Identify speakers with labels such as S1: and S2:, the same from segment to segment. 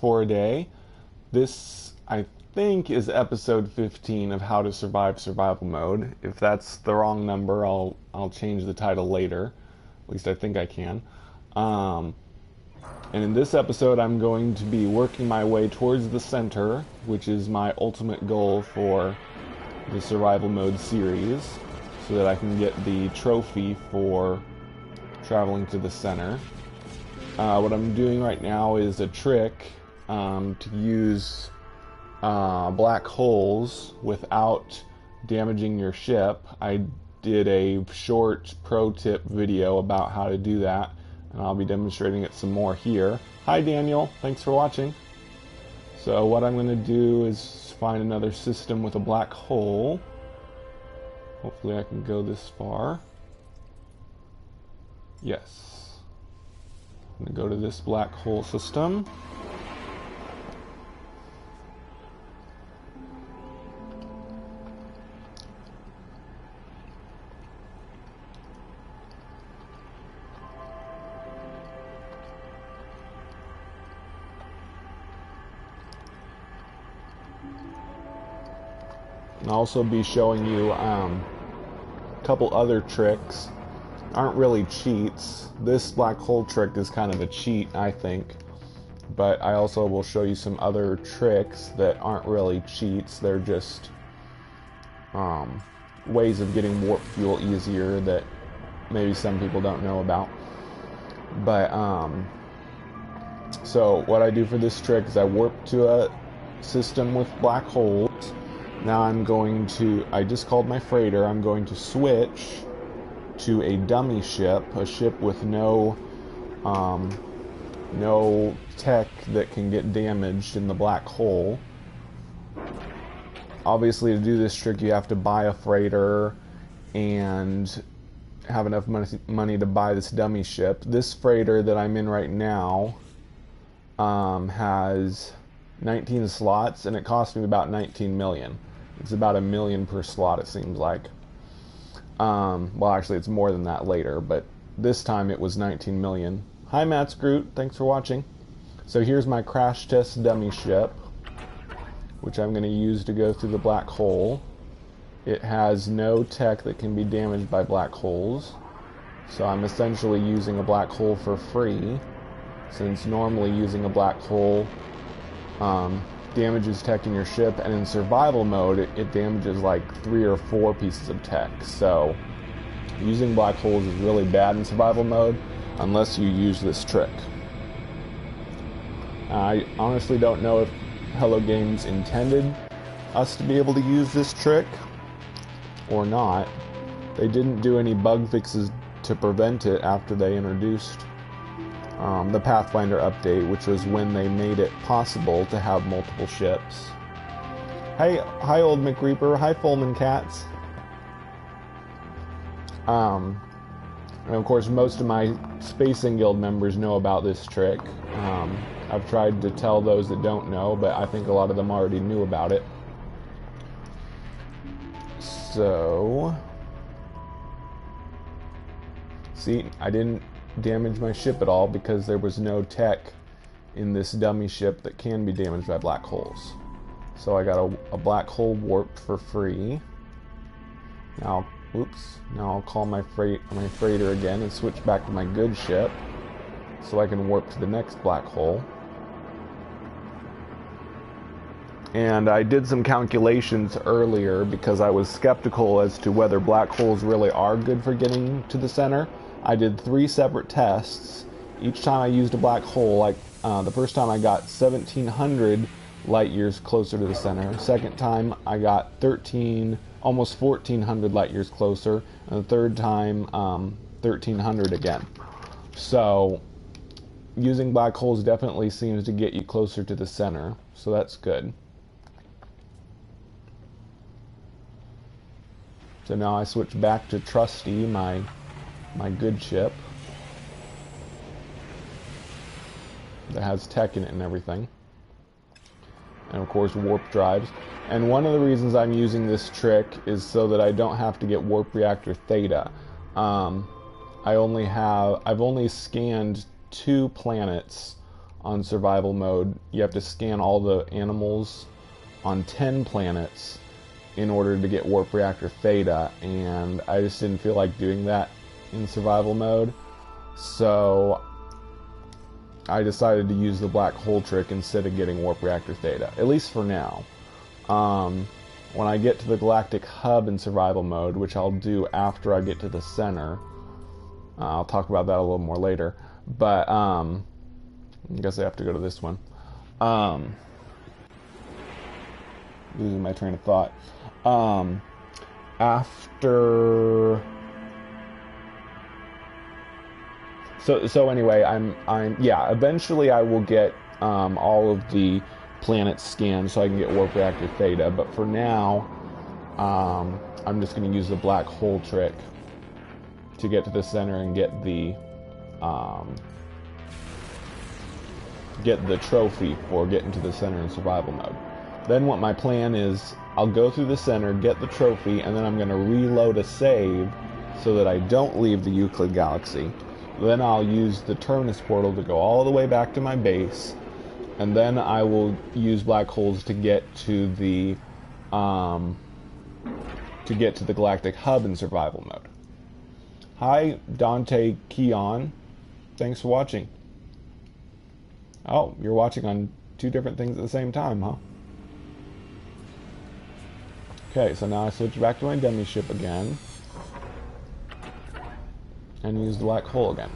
S1: for a day. This, I think, is episode 15 of How to Survive Survival Mode. If that's the wrong number, I'll change the title later. At least I think I can. And in this episode, I'm going to be working my way towards the center, which is my ultimate goal for the Survival Mode series, so that I can get the trophy for traveling to the center. What I'm doing right now is a trick to use black holes without damaging your ship. I did a short pro tip video about how to do that, and I'll be demonstrating it some more here. Hi Daniel, thanks for watching. So what I'm going to do is find another system with a black hole. Hopefully I can go this far. Yes. I'm going to go to this black hole system. And I'll also be showing you a couple other tricks. Aren't really cheats. This black hole trick is kind of a cheat, I think. But I also will show you some other tricks that aren't really cheats. They're just ways of getting warp fuel easier that maybe some people don't know about. But so what I do for this trick is I warp to a system with black holes. Now I just called my freighter. I'm going to switch to a dummy ship, a ship with no tech that can get damaged in the black hole. Obviously, to do this trick, you have to buy a freighter and have enough money to buy this dummy ship. This freighter that I'm in right now has 19 slots, and it cost me about 19 million. It's about $1 million per slot, it seems like. Well, actually, it's more than that later, but this time it was 19 million. Hi, Matt's Groot. Thanks for watching. So here's my crash test dummy ship, which I'm going to use to go through the black hole. It has no tech that can be damaged by black holes, so I'm essentially using a black hole for free, since normally using a black hole damages tech in your ship, and in survival mode it damages like 3 or 4 pieces of tech. So using black holes is really bad in survival mode unless you use this trick. I honestly don't know if Hello Games intended us to be able to use this trick or not. They didn't do any bug fixes to prevent it after they introduced the Pathfinder update, which was when they made it possible to have multiple ships. Hi old McReaper. Hi Fullman Cats. And of course most of my Spacing Guild members know about this trick. I've tried to tell those that don't know, but I think a lot of them already knew about it. So, see, I didn't damage my ship at all because there was no tech in this dummy ship that can be damaged by black holes. So I got a black hole warped for free. Now, now I'll call my freighter again and switch back to my good ship so I can warp to the next black hole. And I did some calculations earlier because I was skeptical as to whether black holes really are good for getting to the center. I did 3 separate tests. Each time I used a black hole, like the first time I got 1,700 light years closer to the center. Second time I got almost 1,400 light years closer, and the third time 1,300 again. So using black holes definitely seems to get you closer to the center, so that's good. So now I switch back to Trusty, my good ship that has tech in it and everything, and of course warp drives. And one of the reasons I'm using this trick is so that I don't have to get warp reactor theta. I've only scanned 2 planets on survival mode, you have to scan all the animals on 10 planets in order to get warp reactor theta, and I just didn't feel like doing that in survival mode, so I decided to use the black hole trick instead of getting warp reactor theta, at least for now. When I get to the galactic hub in survival mode, which I'll do after I get to the center, I'll talk about that a little more later, but I guess I have to go to this one. Losing my train of thought. After... So anyway, yeah, eventually I will get all of the planets scanned so I can get warp reactor theta, but for now, I'm just going to use the black hole trick to get to the center and get the trophy for getting to the center in survival mode. Then what my plan is, I'll go through the center, get the trophy, and then I'm going to reload a save so that I don't leave the Euclid Galaxy. Then I'll use the Terminus portal to go all the way back to my base, and then I will use black holes to get to the galactic hub in survival mode. Hi, Dante Keon. Thanks for watching. Oh, you're watching on two different things at the same time, huh? Okay, so now I switch back to my demi ship again and use the black hole again.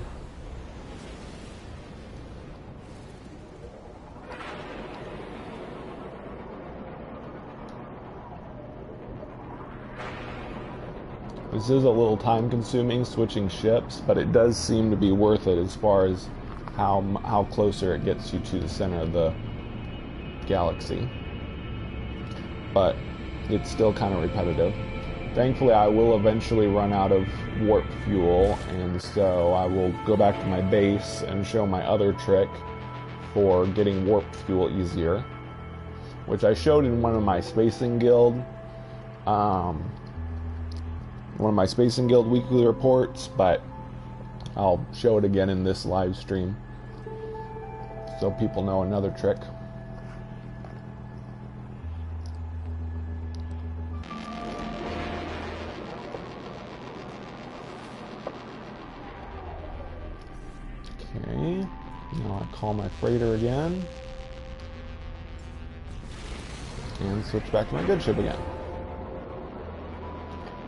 S1: This is a little time consuming switching ships, but it does seem to be worth it as far as how closer it gets you to the center of the galaxy. But it's still kind of repetitive. Thankfully, I will eventually run out of warp fuel, and so I will go back to my base and show my other trick for getting warp fuel easier, which I showed in one of my Spacing Guild weekly reports, but I'll show it again in this live stream so people know another trick. Okay, now I call my freighter again and switch back to my good ship again.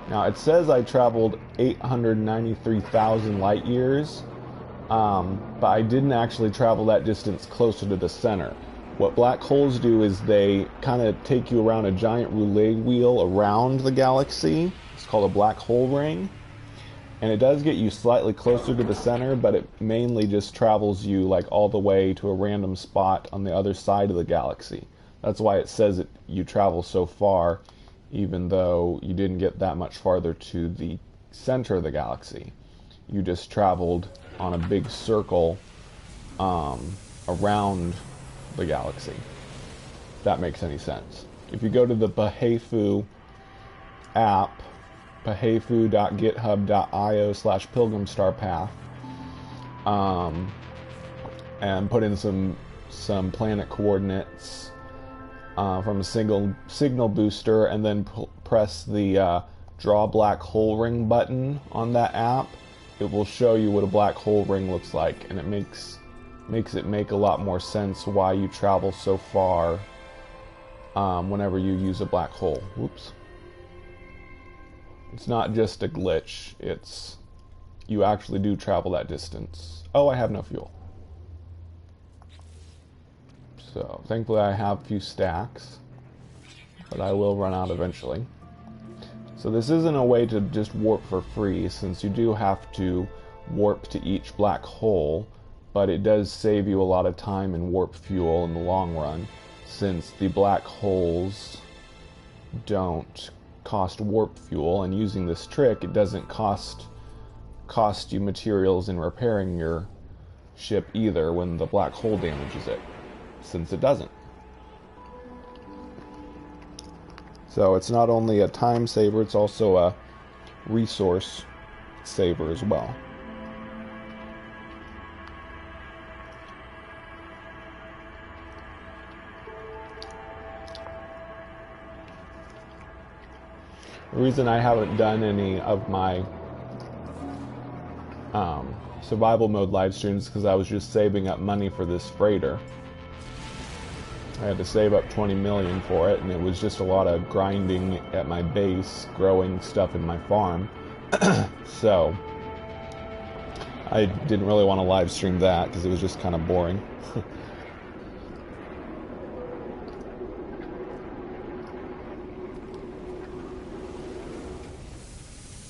S1: Now it says I traveled 893,000 light years, but I didn't actually travel that distance closer to the center. What black holes do is they kind of take you around a giant roulette wheel around the galaxy. It's called a black hole ring. And it does get you slightly closer to the center, but it mainly just travels you like all the way to a random spot on the other side of the galaxy. That's why it says that you travel so far, even though you didn't get that much farther to the center of the galaxy. You just traveled on a big circle around the galaxy. If that makes any sense. If you go to the Bahefu app, bahefu.github.io/pilgrimstarpath, and put in some planet coordinates from a signal booster, and then press the draw black hole ring button on that app, it will show you what a black hole ring looks like, and it makes it make a lot more sense why you travel so far whenever you use a black hole. Whoops. It's not just a glitch, it's you actually do travel that distance. Oh, I have no fuel. So, thankfully I have a few stacks, but I will run out eventually. So this isn't a way to just warp for free, since you do have to warp to each black hole, but it does save you a lot of time and warp fuel in the long run, since the black holes don't cost warp fuel, and using this trick, it doesn't cost you materials in repairing your ship either when the black hole damages it, since it doesn't. So it's not only a time saver, it's also a resource saver as well. The reason I haven't done any of my survival mode live streams is because I was just saving up money for this freighter. I had to save up 20 million for it, and it was just a lot of grinding at my base, growing stuff in my farm. So I didn't really want to live stream that because it was just kind of boring.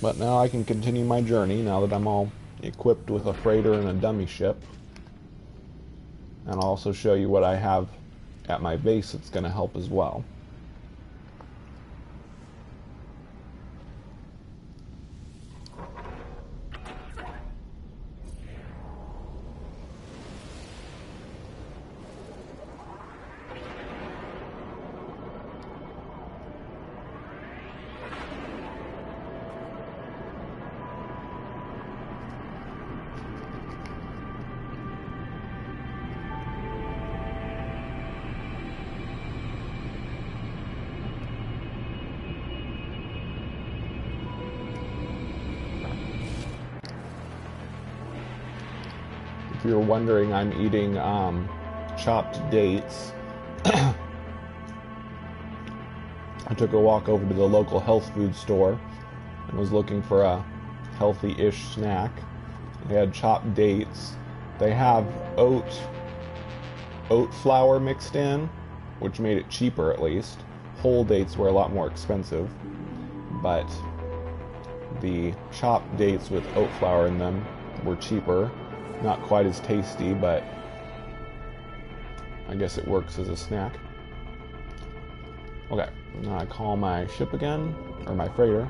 S1: But now I can continue my journey now that I'm all equipped with a freighter and a dummy ship. And I'll also show you what I have at my base that's going to help as well. If you're wondering, I'm eating chopped dates. I took a walk over to the local health food store and was looking for a healthy-ish snack. They had chopped dates. They have oat flour mixed in, which made it cheaper at least. Whole dates were a lot more expensive, but the chopped dates with oat flour in them were cheaper. Not quite as tasty, but I guess it works as a snack. Okay, now I call my ship again, or my freighter.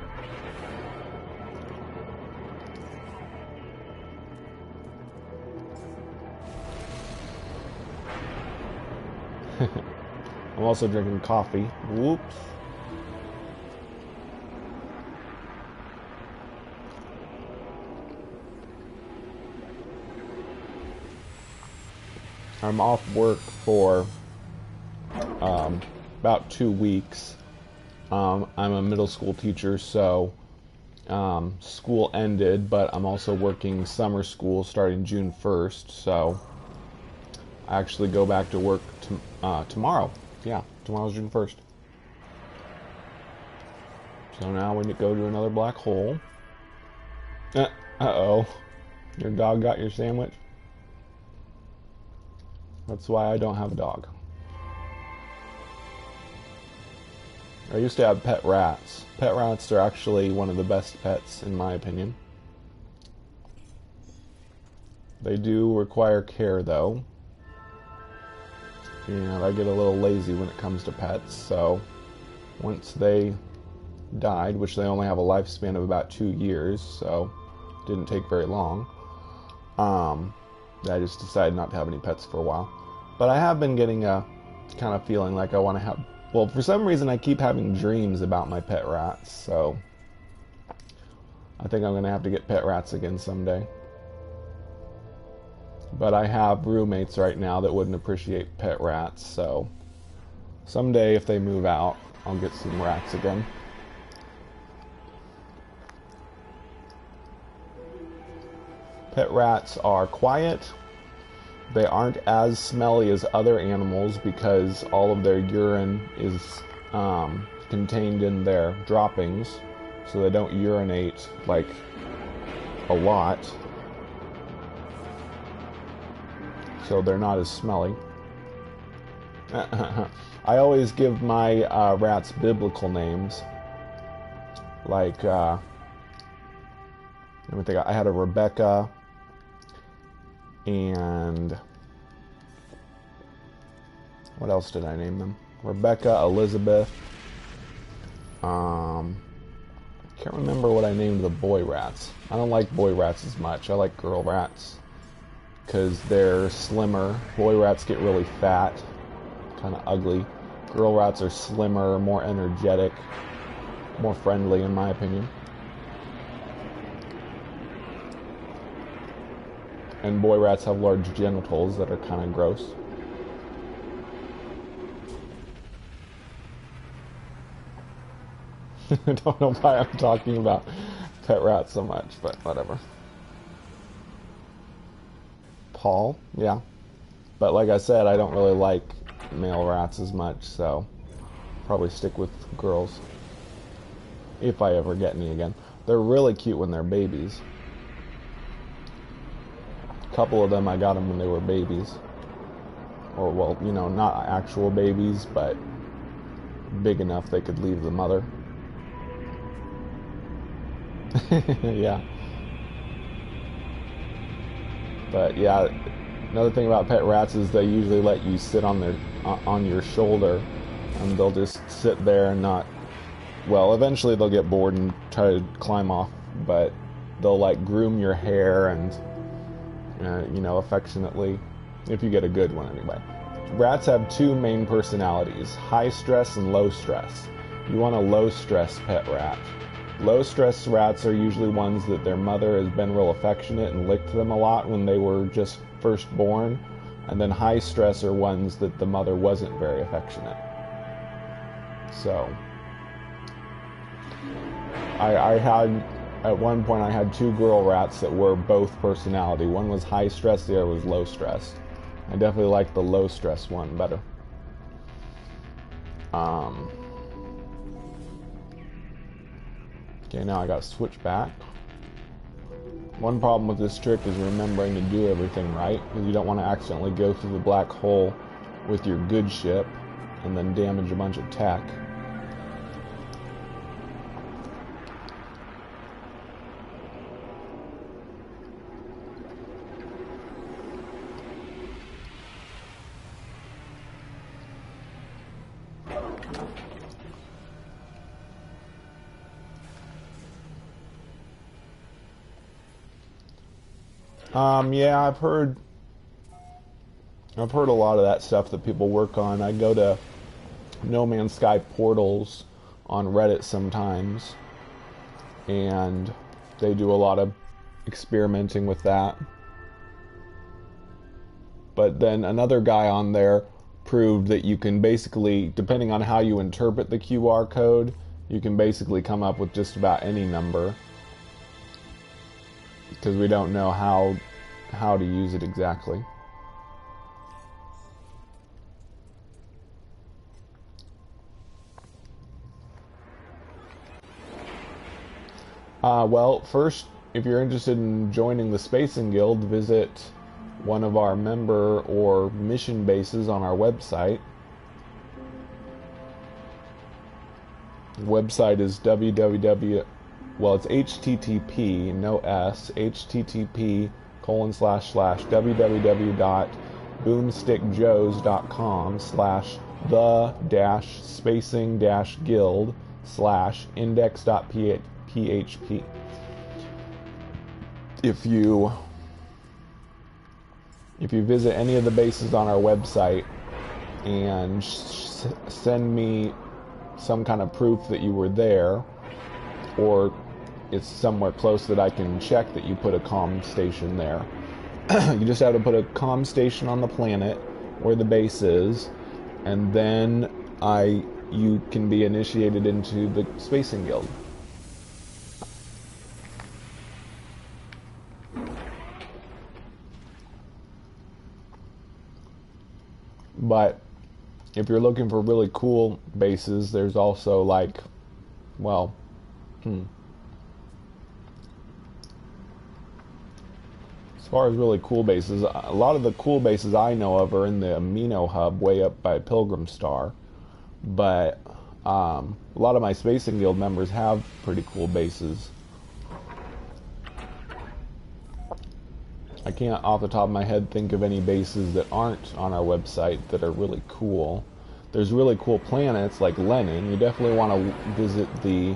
S1: I'm also drinking coffee. Whoops. I'm off work for about 2 weeks. I'm a middle school teacher, so school ended, but I'm also working summer school starting June 1st, so I actually go back to work tomorrow. Yeah, tomorrow's June 1st. So now we need to go to another black hole. Uh-oh. Your dog got your sandwich? That's why I don't have a dog. I used to have pet rats. Pet rats are actually one of the best pets, in my opinion. They do require care, though. And I get a little lazy when it comes to pets, so once they died, which they only have a lifespan of about 2 years, so it didn't take very long, I just decided not to have any pets for a while. But I have been getting a kind of feeling like I want to have... Well, for some reason I keep having dreams about my pet rats, so I think I'm going to have to get pet rats again someday. But I have roommates right now that wouldn't appreciate pet rats, so someday if they move out, I'll get some rats again. Pet rats are quiet. They aren't as smelly as other animals because all of their urine is contained in their droppings, so they don't urinate like a lot. So they're not as smelly. I always give my rats biblical names. Like, let me think, I had a Rebecca, and what else did I name them? Rebecca, Elizabeth. Can't remember what I named the boy rats. I don't like boy rats as much. I like girl rats because they're slimmer. Boy rats get really fat, kind of ugly. Girl rats are slimmer, more energetic, more friendly in my opinion. And boy rats have large genitals that are kind of gross. I don't know why I'm talking about pet rats so much, but whatever. Paul, yeah. But like I said, I don't really like male rats as much, so probably stick with girls. If I ever get any again. They're really cute when they're babies. A couple of them, I got them when they were babies. Or, well, you know, not actual babies, but big enough they could leave the mother. Yeah. But yeah, another thing about pet rats is they usually let you sit on your shoulder, and they'll just sit there and not. Well, eventually they'll get bored and try to climb off, but they'll like groom your hair and you know, affectionately, if you get a good one anyway. Rats have two main personalities: high stress and low stress. You want a low stress pet rat. Low stress rats are usually ones that their mother has been real affectionate and licked them a lot when they were just first born, and then high stress are ones that the mother wasn't very affectionate. So I had, at one point I had two girl rats that were both personality. One was high stress, the other was low stress. I definitely like the low stress one better. Okay, now I gotta switch back. One problem with this trick is remembering to do everything right, because you don't want to accidentally go through the black hole with your good ship and then damage a bunch of tech. Yeah, I've heard a lot of that stuff that people work on. I go to No Man's Sky portals on Reddit sometimes, and they do a lot of experimenting with that. But then another guy on there proved that you can basically, depending on how you interpret the QR code, you can basically come up with just about any number, because we don't know how to use it exactly. Well, first, if you're interested in joining the Spacing Guild, visit one of our member or mission bases on our website. The website is it's http, no s, http://www.boomstickjoes.com/the-spacing-guild/index.php. If you visit any of the bases on our website and send me some kind of proof that you were there, or it's somewhere close that I can check that you put a comm station there. You just have to put a comm station on the planet where the base is, and then you can be initiated into the Spacing Guild. But if you're looking for really cool bases, there's also like, well, as far as really cool bases, a lot of the cool bases I know of are in the Amino Hub way up by Pilgrim Star. But a lot of my Spacing Guild members have pretty cool bases. I can't off the top of my head think of any bases that aren't on our website that are really cool. There's really cool planets like Lenin. You definitely want to visit the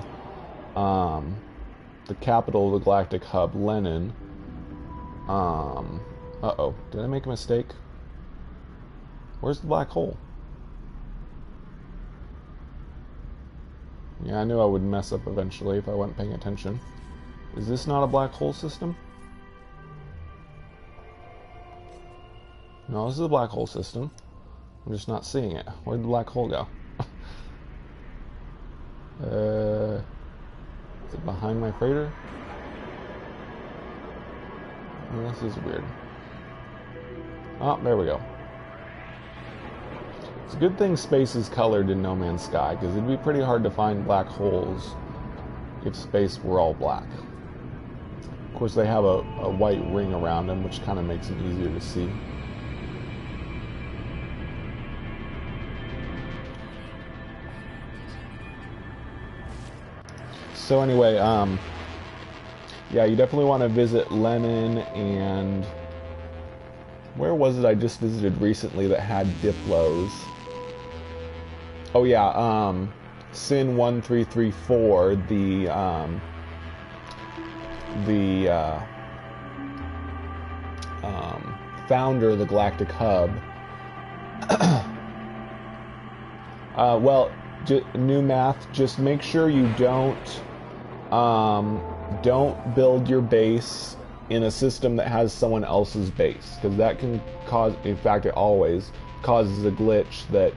S1: capital of the Galactic Hub, Lenin. Uh-oh, did I make a mistake? Where's the black hole? Yeah, I knew I would mess up eventually if I wasn't paying attention. Is this not a black hole system? No, this is a black hole system. I'm just not seeing it. Where'd the black hole go? Is it behind my freighter? Oh, this is weird. Oh, there we go. It's a good thing space is colored in No Man's Sky, because it'd be pretty hard to find black holes if space were all black. Of course, they have a white ring around them, which kind of makes them easier to see. So anyway, yeah, you definitely want to visit Lenin, and where was it I just visited recently that had Diplos? Oh yeah, Sin 1334, the founder of the Galactic Hub. Well, new math. Just make sure you don't build your base in a system that has someone else's base, because that can cause, in fact it always causes a glitch that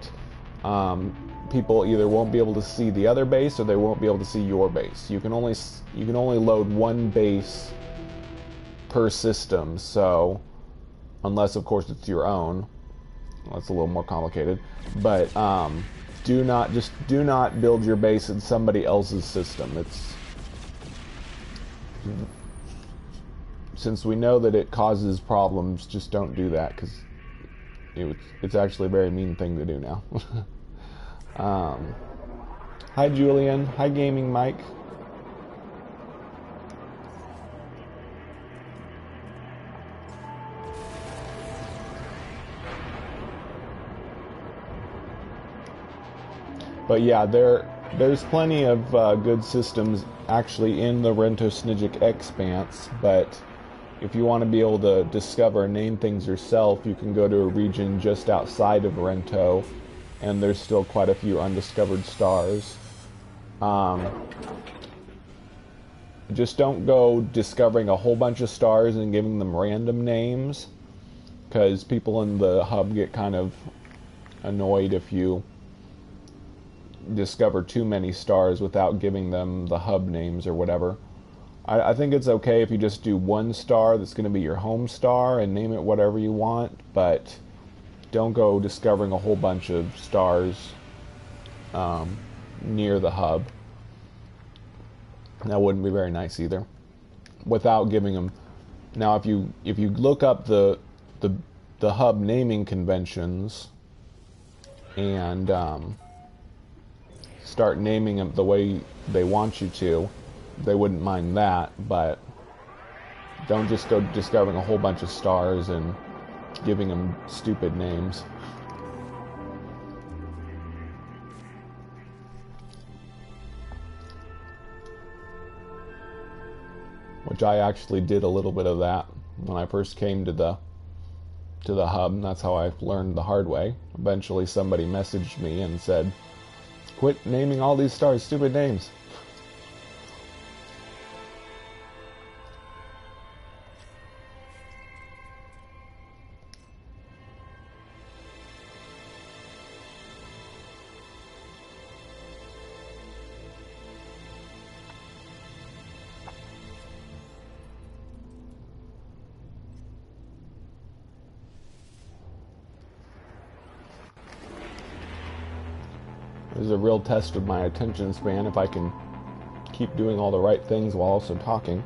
S1: people either won't be able to see the other base or they won't be able to see your base. You can only load one base per system, so unless of course it's your own. Well, that's a little more complicated, but do not build your base in somebody else's system. Since we know that it causes problems, just don't do that, because it's actually a very mean thing to do now. Hi Julian. Hi Gaming Mike. But yeah, there's plenty of good systems actually in the Rento-Snijik Expanse, but if you want to be able to discover and name things yourself, you can go to a region just outside of Rento, and there's still quite a few undiscovered stars. Just don't go discovering a whole bunch of stars and giving them random names, because people in the hub get kind of annoyed if you discover too many stars without giving them the hub names or whatever. I think it's okay if you just do one star that's going to be your home star and name it whatever you want, but don't go discovering a whole bunch of stars near the hub. That wouldn't be very nice either. Without giving them. Now, if you look up the hub naming conventions and start naming them the way they want you to, they wouldn't mind that, but don't just go discovering a whole bunch of stars and giving them stupid names. Which I actually did a little bit of that when I first came to the hub, and that's how I learned the hard way. Eventually somebody messaged me and said, "Quit naming all these stars stupid names." This is a real test of my attention span, if I can keep doing all the right things while also talking.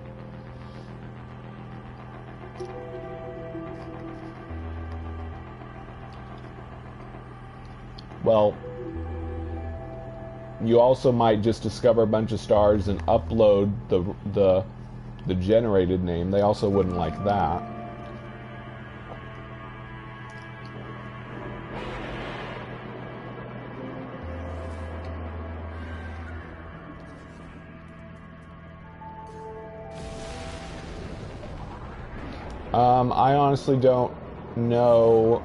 S1: Well, you also might just discover a bunch of stars and upload the generated name. They also wouldn't like that. I honestly don't know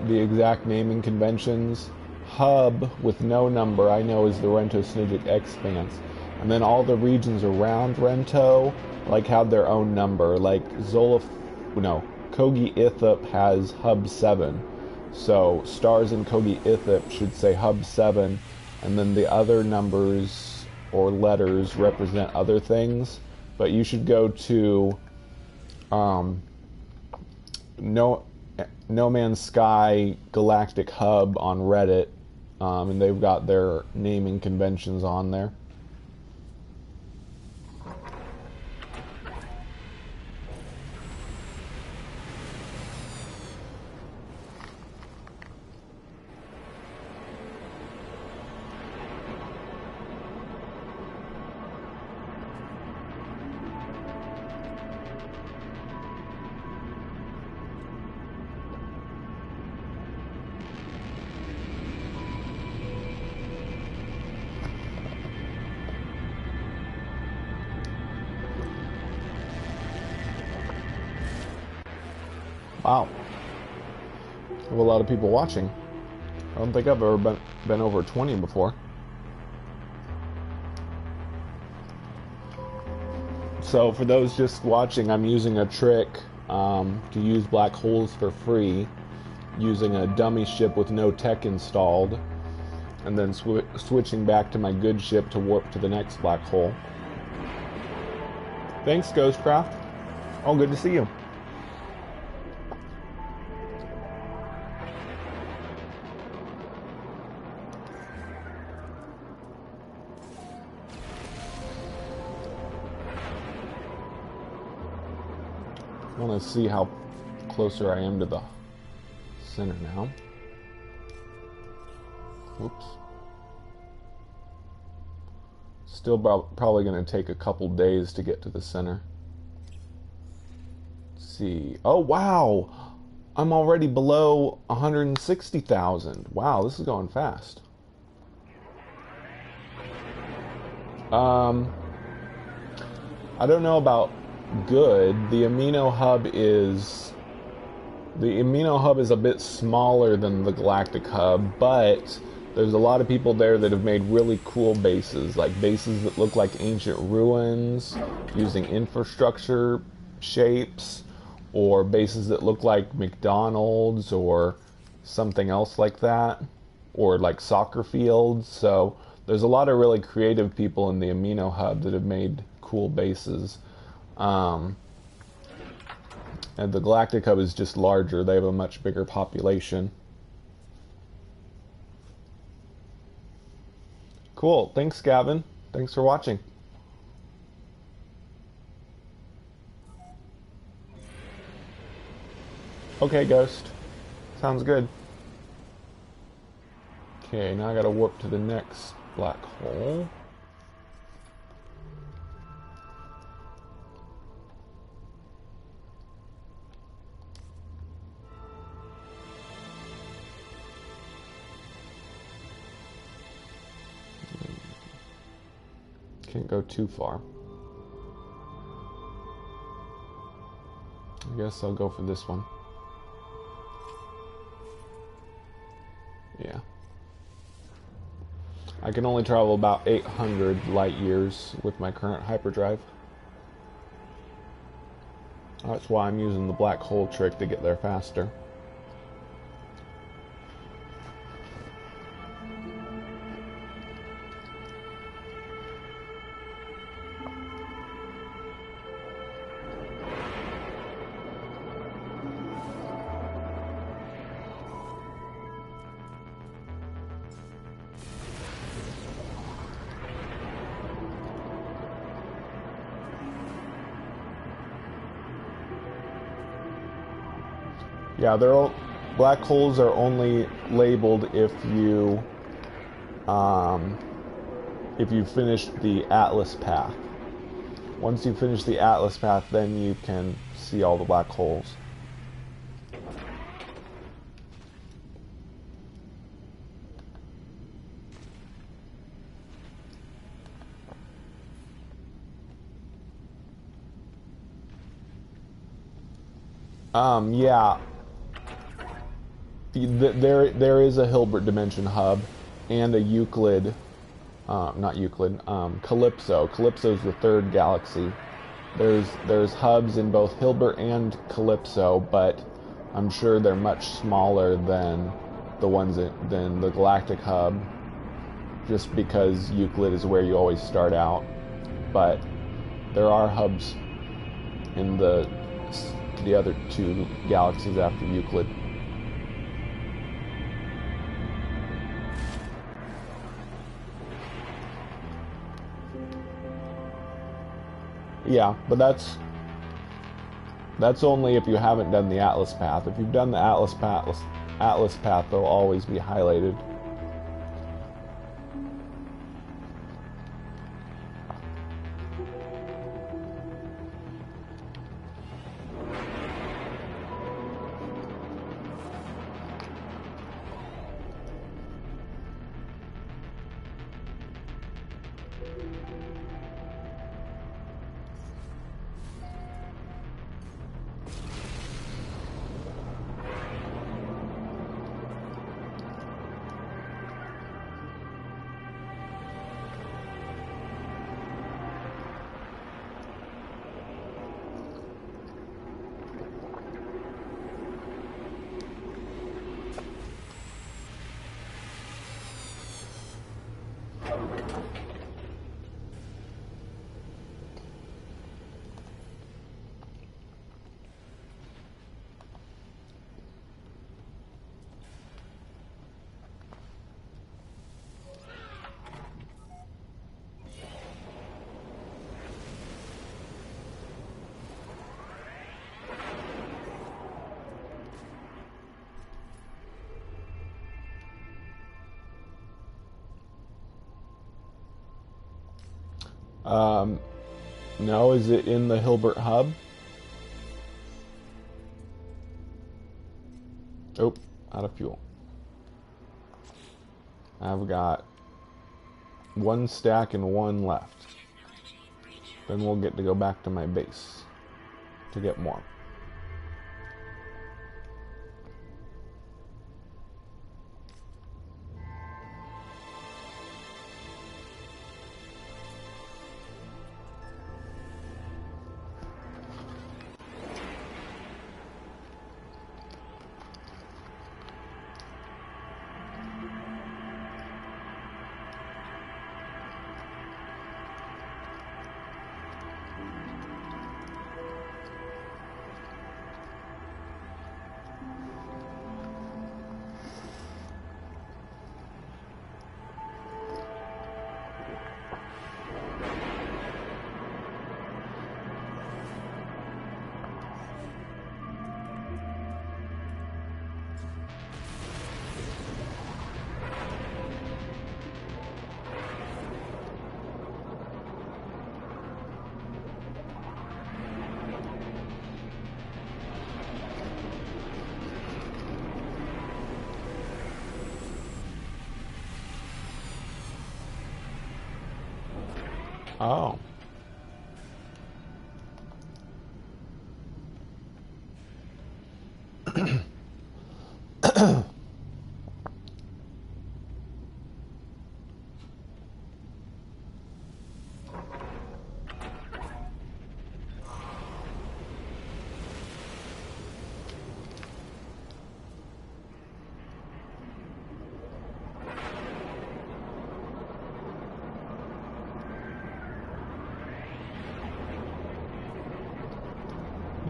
S1: the exact naming conventions. Hub with no number I know is the Rento-Snijik Expanse, and then all the regions around Rento like have their own number. Like Kogi Ithip has Hub 7, so stars in Kogi Ithip should say Hub 7, and then the other numbers or letters represent other things. But you should go to No Man's Sky Galactic Hub on Reddit, and they've got their naming conventions on there. Wow. We have a lot of people watching. I don't think I've ever been over 20 before. So for those just watching, I'm using a trick to use black holes for free, using a dummy ship with no tech installed, and then switching back to my good ship to warp to the next black hole. Thanks, Ghostcraft. Oh, good to see you. I want to see how closer I am to the center now. Oops. Still probably going to take a couple days to get to the center. Let's see. Oh, wow! I'm already below 160,000. Wow, this is going fast. I don't know about good. The amino hub is a bit smaller than the galactic hub, but there's a lot of people there that have made really cool bases, like bases that look like ancient ruins using infrastructure shapes, or bases that look like McDonald's or something else like that, or like soccer fields. So there's a lot of really creative people in the amino hub that have made cool bases. And the Galactic Hub is just larger. They have a much bigger population. Cool. Thanks, Gavin. Thanks for watching. Okay, Ghost. Sounds good. Okay, now I gotta warp to the next black hole. Can't go too far. I guess I'll go for this one. Yeah. I can only travel about 800 light years with my current hyperdrive. That's why I'm using the black hole trick to get there faster. Yeah, black holes are only labeled if you finish the Atlas path. Once you finish the Atlas path, then you can see all the black holes. Yeah. There is a Hilbert dimension hub and a Euclid, not Euclid, Calypso. Calypso is the third galaxy. There's hubs in both Hilbert and Calypso, but I'm sure they're much smaller than the ones than the Galactic hub. just because Euclid is where you always start out. But there are hubs in the other two galaxies after Euclid. Yeah, but that's only if you haven't done the Atlas path. If you've done the Atlas path, they'll always be highlighted. No, is it in the Hilbert hub? Oh, out of fuel. I've got one stack and one left. Then we'll get to go back to my base to get more. Oh.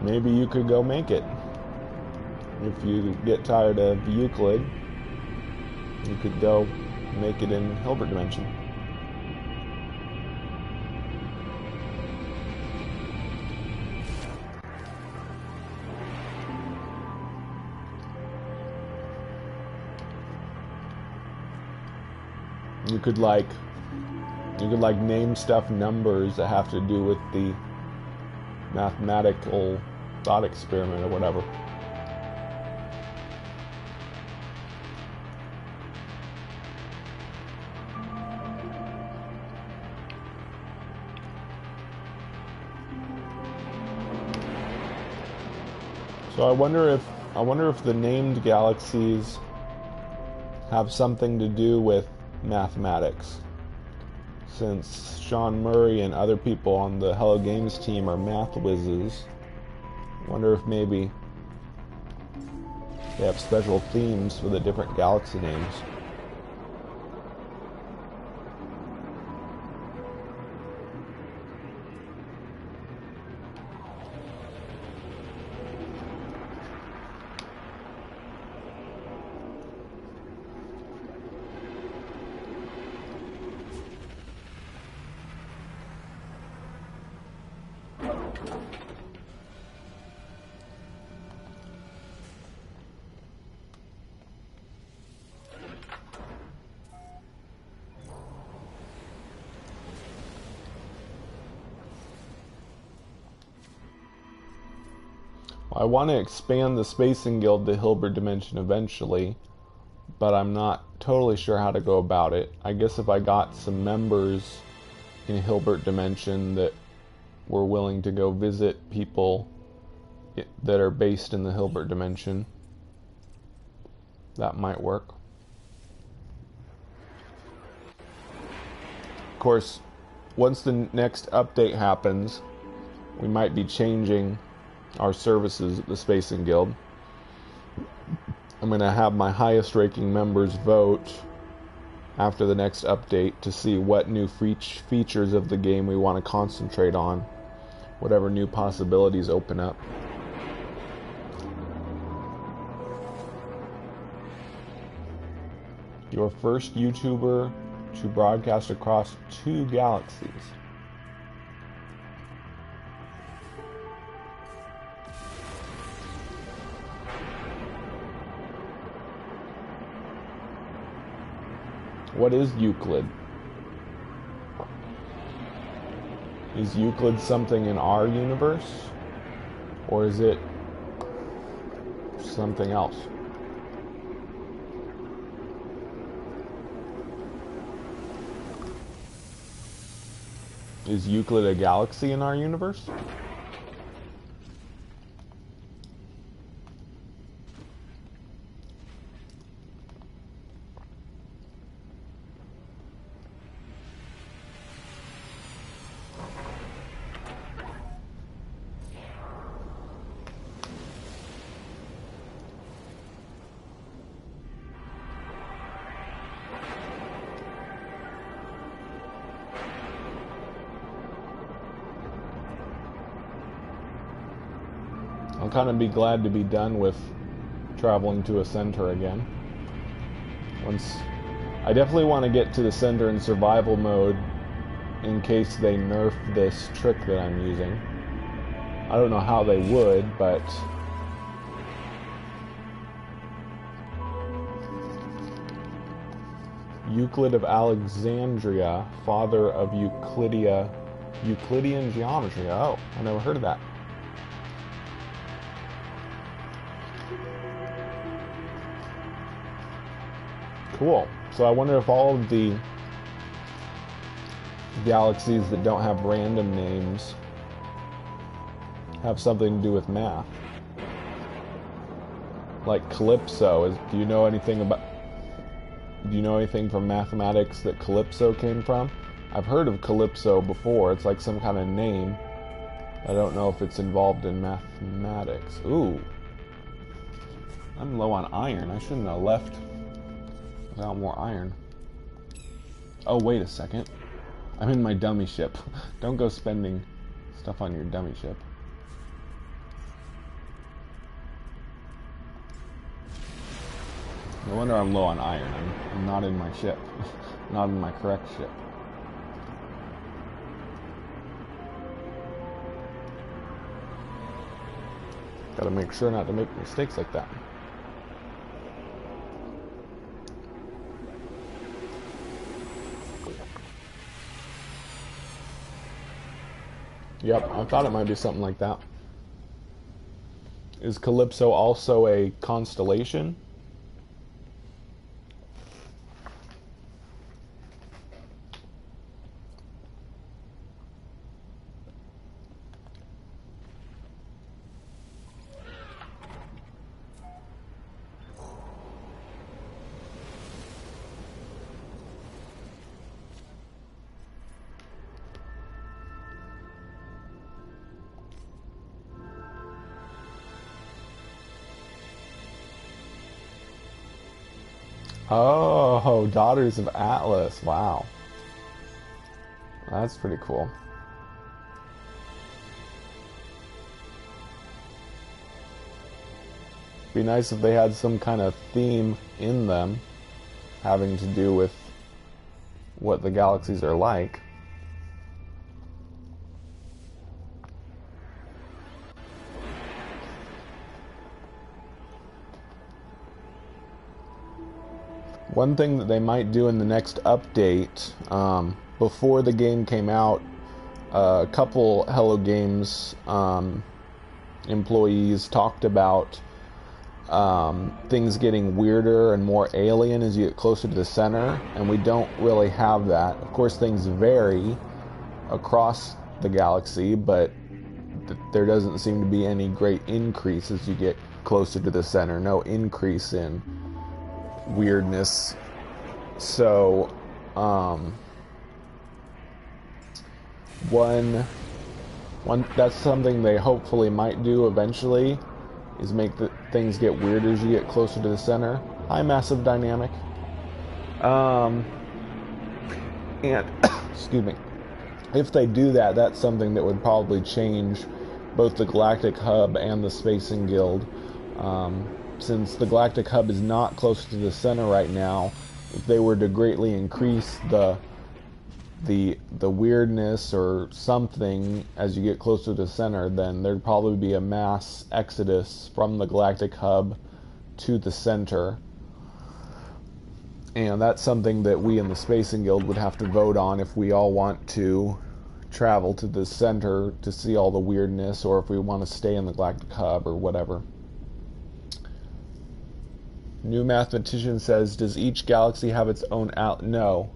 S1: Maybe you could go make it. If you get tired of Euclid, you could go make it in Hilbert Dimension. You could like name stuff numbers that have to do with the mathematical thought experiment or whatever. So I wonder if the named galaxies have something to do with mathematics. Since Sean Murray and other people on the Hello Games team are math whizzes, I wonder if maybe they have special themes for the different galaxy names. I want to expand the Spacing Guild to Hilbert Dimension eventually, but I'm not totally sure how to go about it. I guess if I got some members in Hilbert Dimension that were willing to go visit people that are based in the Hilbert Dimension, that might work. Of course, once the next update happens, we might be changing our services at the Spacing Guild. I'm going to have my highest ranking members vote after the next update to see what new features of the game we want to concentrate on, whatever new possibilities open up. Your first YouTuber to broadcast across 2 galaxies. What is Euclid? Is Euclid something in our universe? Or is it something else? Is Euclid a galaxy in our universe? I'll kind of be glad to be done with traveling to a center again. I definitely want to get to the center in survival mode in case they nerf this trick that I'm using. I don't know how they would, but Euclid of Alexandria, father of Euclidean geometry. Oh, I never heard of that. Cool. So I wonder if all of the galaxies that don't have random names have something to do with math. Like Calypso. Do you know anything from mathematics that Calypso came from? I've heard of Calypso before. It's like some kind of name. I don't know if it's involved in mathematics. Ooh. I'm low on iron. I shouldn't have left without more iron. Oh, wait a second. I'm in my dummy ship. Don't go spending stuff on your dummy ship. No wonder I'm low on iron. I'm not in my ship. Not in my correct ship. Gotta make sure not to make mistakes like that. Yep, I thought it might be something like that. Is Calypso also a constellation? Oh, Daughters of Atlas. Wow. That's pretty cool. Be nice if they had some kind of theme in them having to do with what the galaxies are like. One thing that they might do in the next update, before the game came out, a couple Hello Games employees talked about things getting weirder and more alien as you get closer to the center, and we don't really have that. Of course, things vary across the galaxy, but there doesn't seem to be any great increase as you get closer to the center. No increase in weirdness. So, one that's something they hopefully might do eventually, is make the things get weirder as you get closer to the center. Hi, Massive Dynamic. And excuse me. If they do that, that's something that would probably change both the Galactic Hub and the Spacing Guild. Since the Galactic Hub is not close to the center right now, if they were to greatly increase the weirdness or something as you get closer to the center, then there'd probably be a mass exodus from the Galactic Hub to the center. And that's something that we in the Spacing Guild would have to vote on if we all want to travel to the center to see all the weirdness, or if we want to stay in the Galactic Hub or whatever. New Mathematician says, does each galaxy have its own No.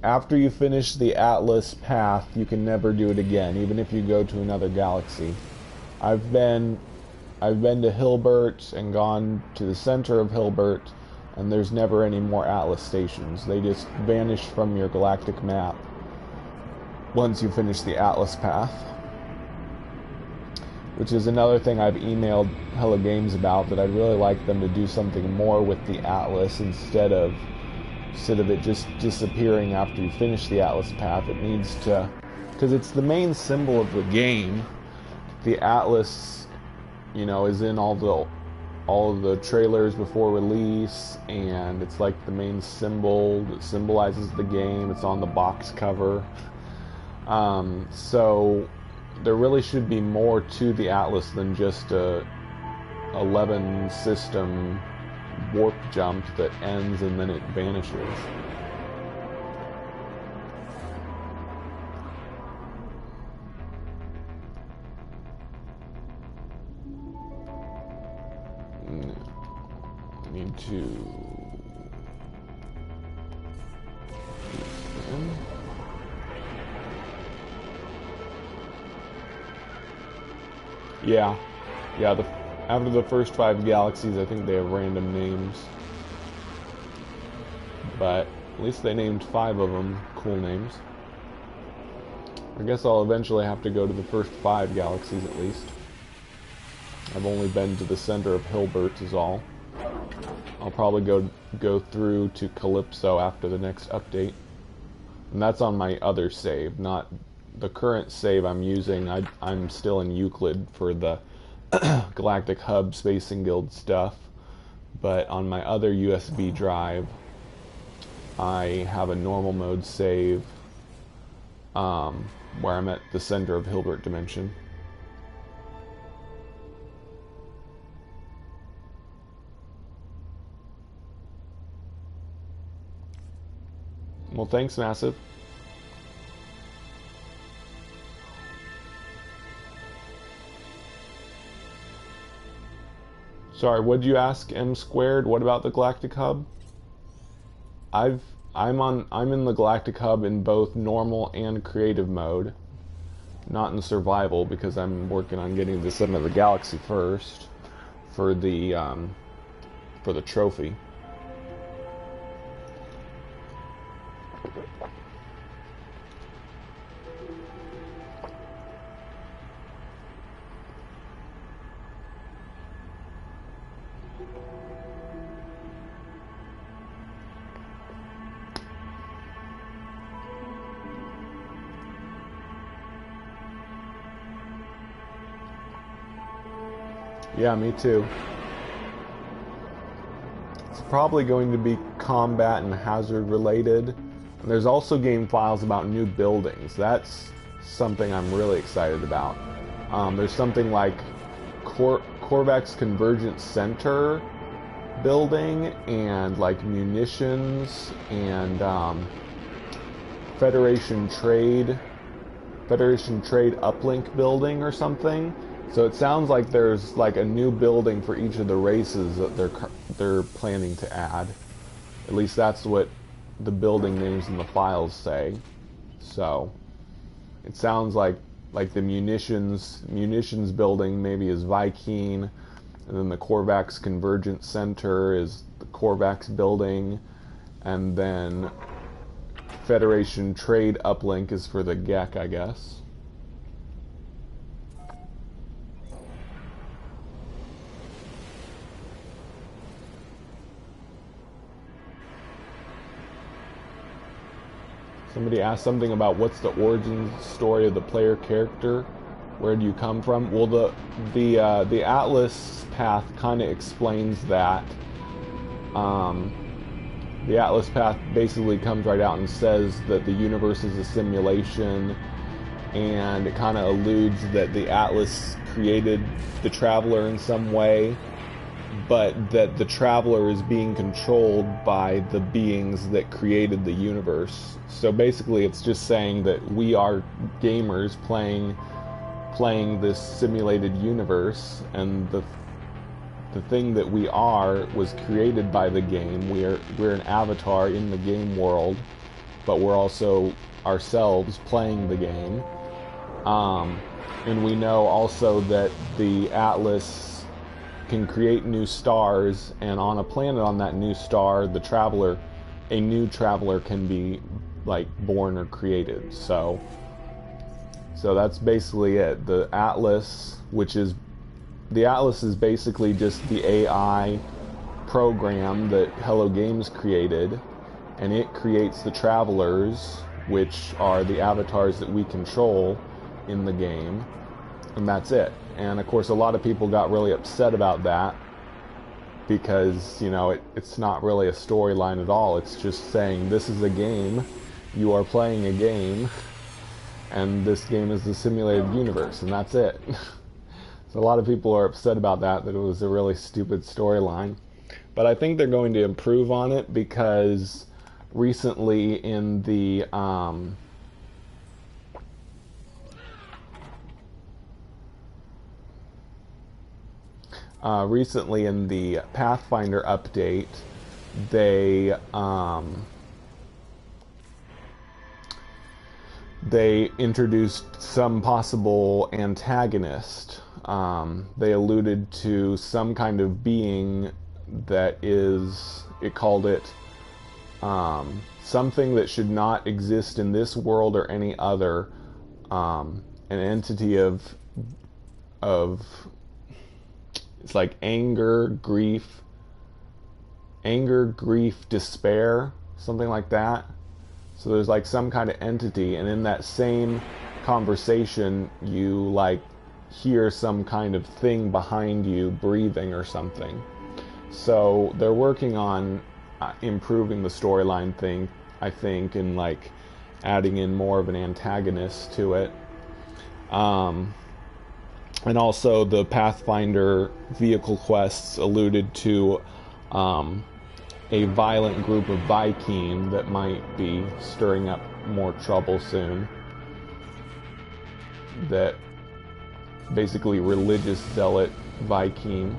S1: After you finish the Atlas path, you can never do it again, even if you go to another galaxy. I've been to Hilbert and gone to the center of Hilbert, and there's never any more Atlas stations. They just vanish from your galactic map once you finish the Atlas path. Which is another thing I've emailed Hello Games about, that I'd really like them to do something more with the Atlas instead of it just disappearing after you finish the Atlas path. It needs to, because it's the main symbol of the game. The Atlas, is in all of the trailers before release, and it's like the main symbol that symbolizes the game. It's on the box cover. So there really should be more to the Atlas than just a 11 system warp jump that ends and then it vanishes. I need to... Yeah. After the first 5 galaxies, I think they have random names. But at least they named 5 of them cool names. I guess I'll eventually have to go to the first 5 galaxies at least. I've only been to the center of Hilbert is all. I'll probably go through to Calypso after the next update. And that's on my other save, not the current save I'm using. I'm still in Euclid for the Galactic Hub Spacing Guild stuff. But on my other USB drive, I have a normal mode save where I'm at the center of Hilbert Dimension. Well, thanks, Massive. Sorry, what'd you ask, M squared? What about the Galactic Hub? I'm in the Galactic Hub in both normal and creative mode. Not in survival, because I'm working on getting to the center of the galaxy first for the trophy. Yeah, me too. It's probably going to be combat and hazard related. And there's also game files about new buildings. That's something I'm really excited about. There's something like Korvax Convergence Center building, and like munitions, and Federation Trade Uplink building or something. So it sounds like there's like a new building for each of the races that they're planning to add. At least that's what the building names in the files say. So it sounds like the munitions building maybe is Viking, and then the Korvax Convergence Center is the Korvax building, and then Federation Trade Uplink is for the Gek, I guess. Somebody asked something about what's the origin story of the player character. Where do you come from? Well, the Atlas path kind of explains that. The Atlas path basically comes right out and says that the universe is a simulation, and it kind of alludes that the Atlas created the Traveler in some way, but that the Traveler is being controlled by the beings that created the universe. So basically it's just saying that we are gamers playing this simulated universe, and the thing that we are was created by the game. We're an avatar in the game world, but we're also ourselves playing the game. And we know also that the Atlas can create new stars, and on a planet on that new star, a new traveler can be like born or created. So that's basically it. The Atlas is basically just the AI program that Hello Games created, and it creates the travelers, which are the avatars that we control in the game, and that's it. And of course a lot of people got really upset about that, because, you know, it's not really a storyline at all. It's just saying this is a game, you are playing a game, and this game is the simulated universe, and that's it. So a lot of people are upset about that it was a really stupid storyline. But I think they're going to improve on it, because recently in the Pathfinder update, they introduced some possible antagonist. They alluded to some kind of being that it called it something that should not exist in this world or any other, an entity of it's like anger, grief, despair, something like that. So there's like some kind of entity, and in that same conversation you like hear some kind of thing behind you breathing or something. So they're working on improving the storyline thing, I think, and like adding in more of an antagonist to it. And also the Pathfinder vehicle quests alluded to a violent group of Viking that might be stirring up more trouble soon. That basically religious zealot Viking.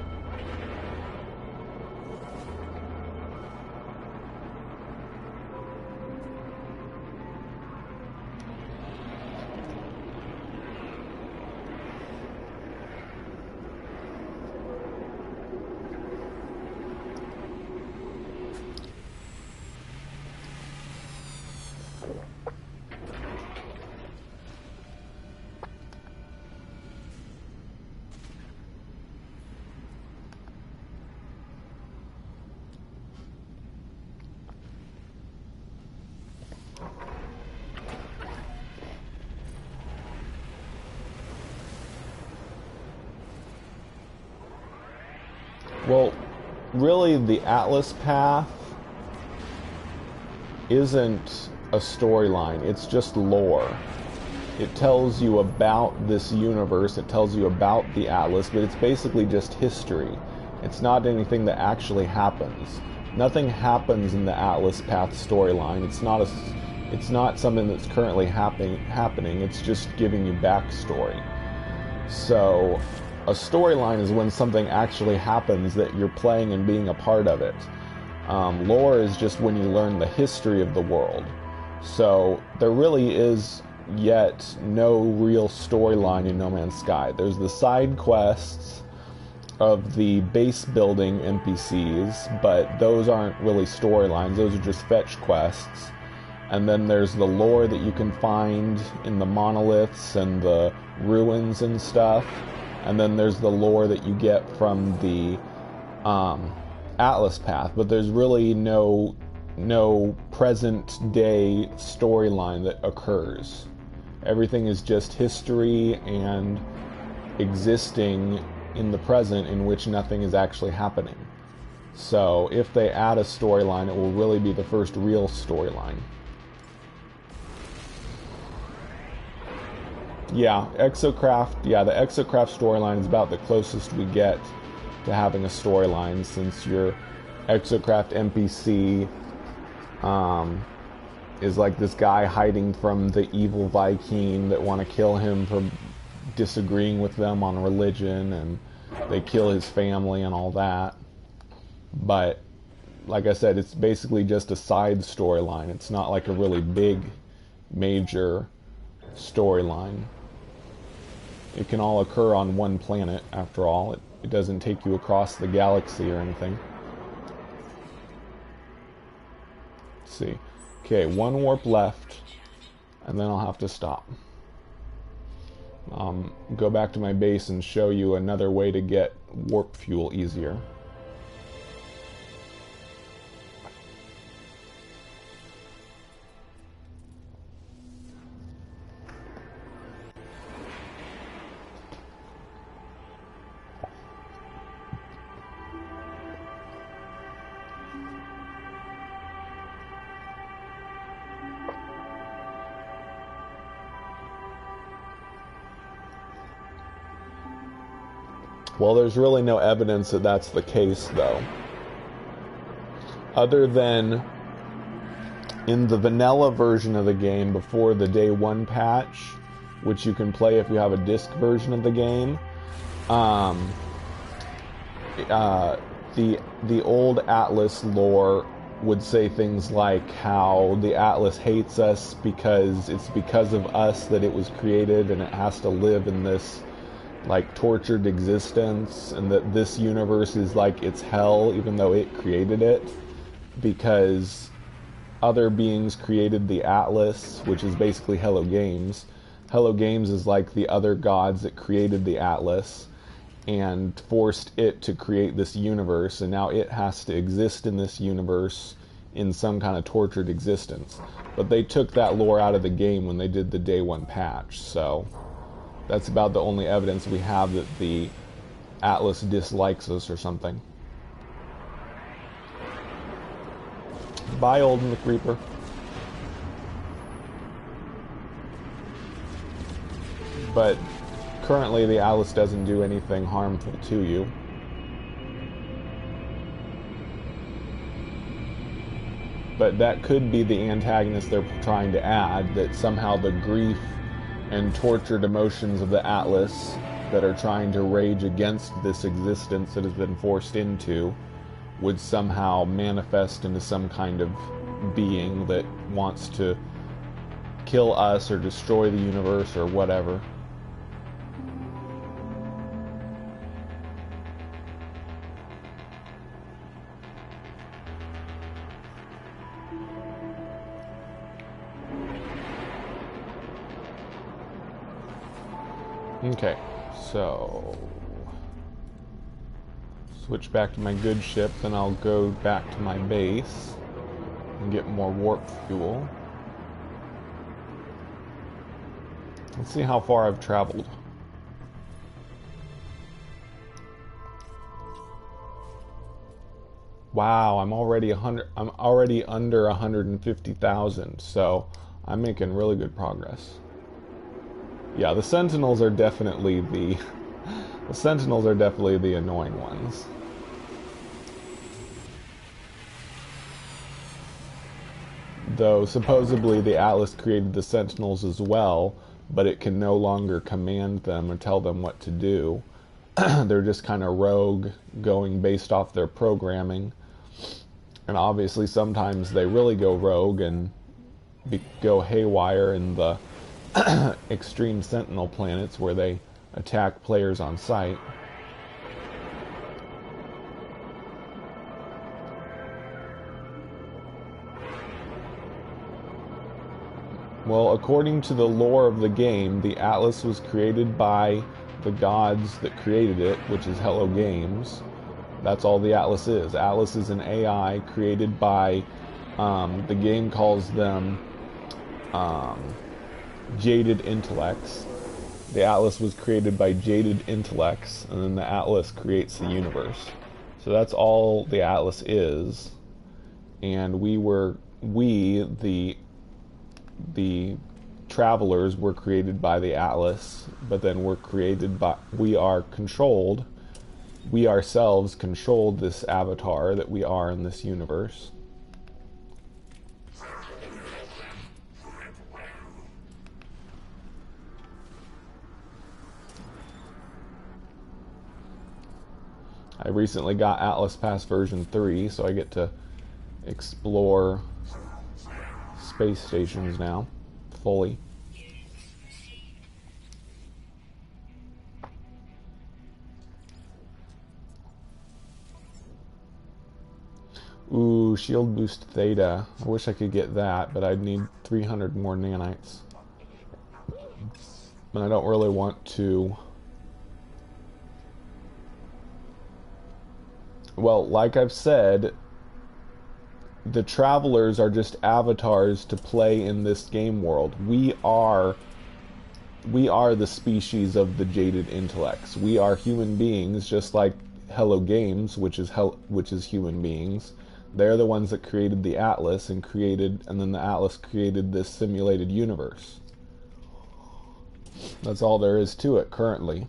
S1: Well, really, the Atlas path isn't a storyline, it's just lore. It tells you about this universe, it tells you about the Atlas, but it's basically just history. It's not anything that actually happens. Nothing happens in the Atlas path storyline. It's not something that's currently happening. It's just giving you backstory. So A storyline is when something actually happens that you're playing and being a part of it. Lore is just when you learn the history of the world. So there really is yet no real storyline in No Man's Sky. There's the side quests of the base building NPCs, but those aren't really storylines. Those are just fetch quests. And then there's the lore that you can find in the monoliths and the ruins and stuff. And then there's the lore that you get from the Atlas Path. But there's really no present day storyline that occurs. Everything is just history and existing in the present in which nothing is actually happening. So if they add a storyline, it will really be the first real storyline. Yeah, Exocraft, the Exocraft storyline is about the closest we get to having a storyline, since your Exocraft NPC is like this guy hiding from the evil Viking that want to kill him for disagreeing with them on religion, and they kill his family and all that. But like I said, it's basically just a side storyline. It's not like a really big, major storyline. It can all occur on one planet, after all. It doesn't take you across the galaxy or anything. Let's see. Okay, one warp left, and then I'll have to stop. Go back to my base and show you another way to get warp fuel easier. Well, there's really no evidence that that's the case, though. Other than in the vanilla version of the game before the Day 1 patch, which you can play if you have a disc version of the game, the old Atlas lore would say things like how the Atlas hates us because it's because of us that it was created, and it has to live in this like tortured existence, and that this universe is like its hell even though it created it, because other beings created the Atlas, which is basically Hello Games. Hello Games is like the other gods that created the Atlas and forced it to create this universe, and now it has to exist in this universe in some kind of tortured existence. But they took that lore out of the game when they did the Day 1 patch, so that's about the only evidence we have that the Atlas dislikes us or something. Bye, old McReaper. But currently the Atlas doesn't do anything harmful to you. But that could be the antagonist they're trying to add, that somehow the grief and tortured emotions of the Atlas that are trying to rage against this existence that has been forced into would somehow manifest into some kind of being that wants to kill us or destroy the universe or whatever. Okay, so switch back to my good ship, then I'll go back to my base and get more warp fuel. Let's see how far I've traveled. Wow, I'm already under 150,000, so I'm making really good progress. Yeah, the Sentinels are definitely the annoying ones. Though supposedly the Atlas created the Sentinels as well, but it can no longer command them or tell them what to do. They're just kind of rogue, going based off their programming. And obviously sometimes they really go rogue and go haywire in the extreme sentinel planets where they attack players on sight. Well, according to the lore of the game, the Atlas was created by the gods that created it, which is Hello Games. That's all the Atlas is. Atlas is an AI created by, the game calls them jaded intellects. The Atlas was created by jaded intellects, and then the Atlas creates the universe. So that's all the Atlas is. And the travelers were created by the Atlas, but then we ourselves controlled this avatar that we are in this universe. I recently got Atlas Pass version 3, so I get to explore space stations now, fully. Ooh, shield boost theta. I wish I could get that, but I'd need 300 more nanites. And I don't really want to... Well, like I've said, the travelers are just avatars to play in this game world. We are the species of the jaded intellects. We are human beings, just like Hello Games, which is human beings. They're the ones that created the Atlas and then the Atlas created this simulated universe. That's all there is to it currently.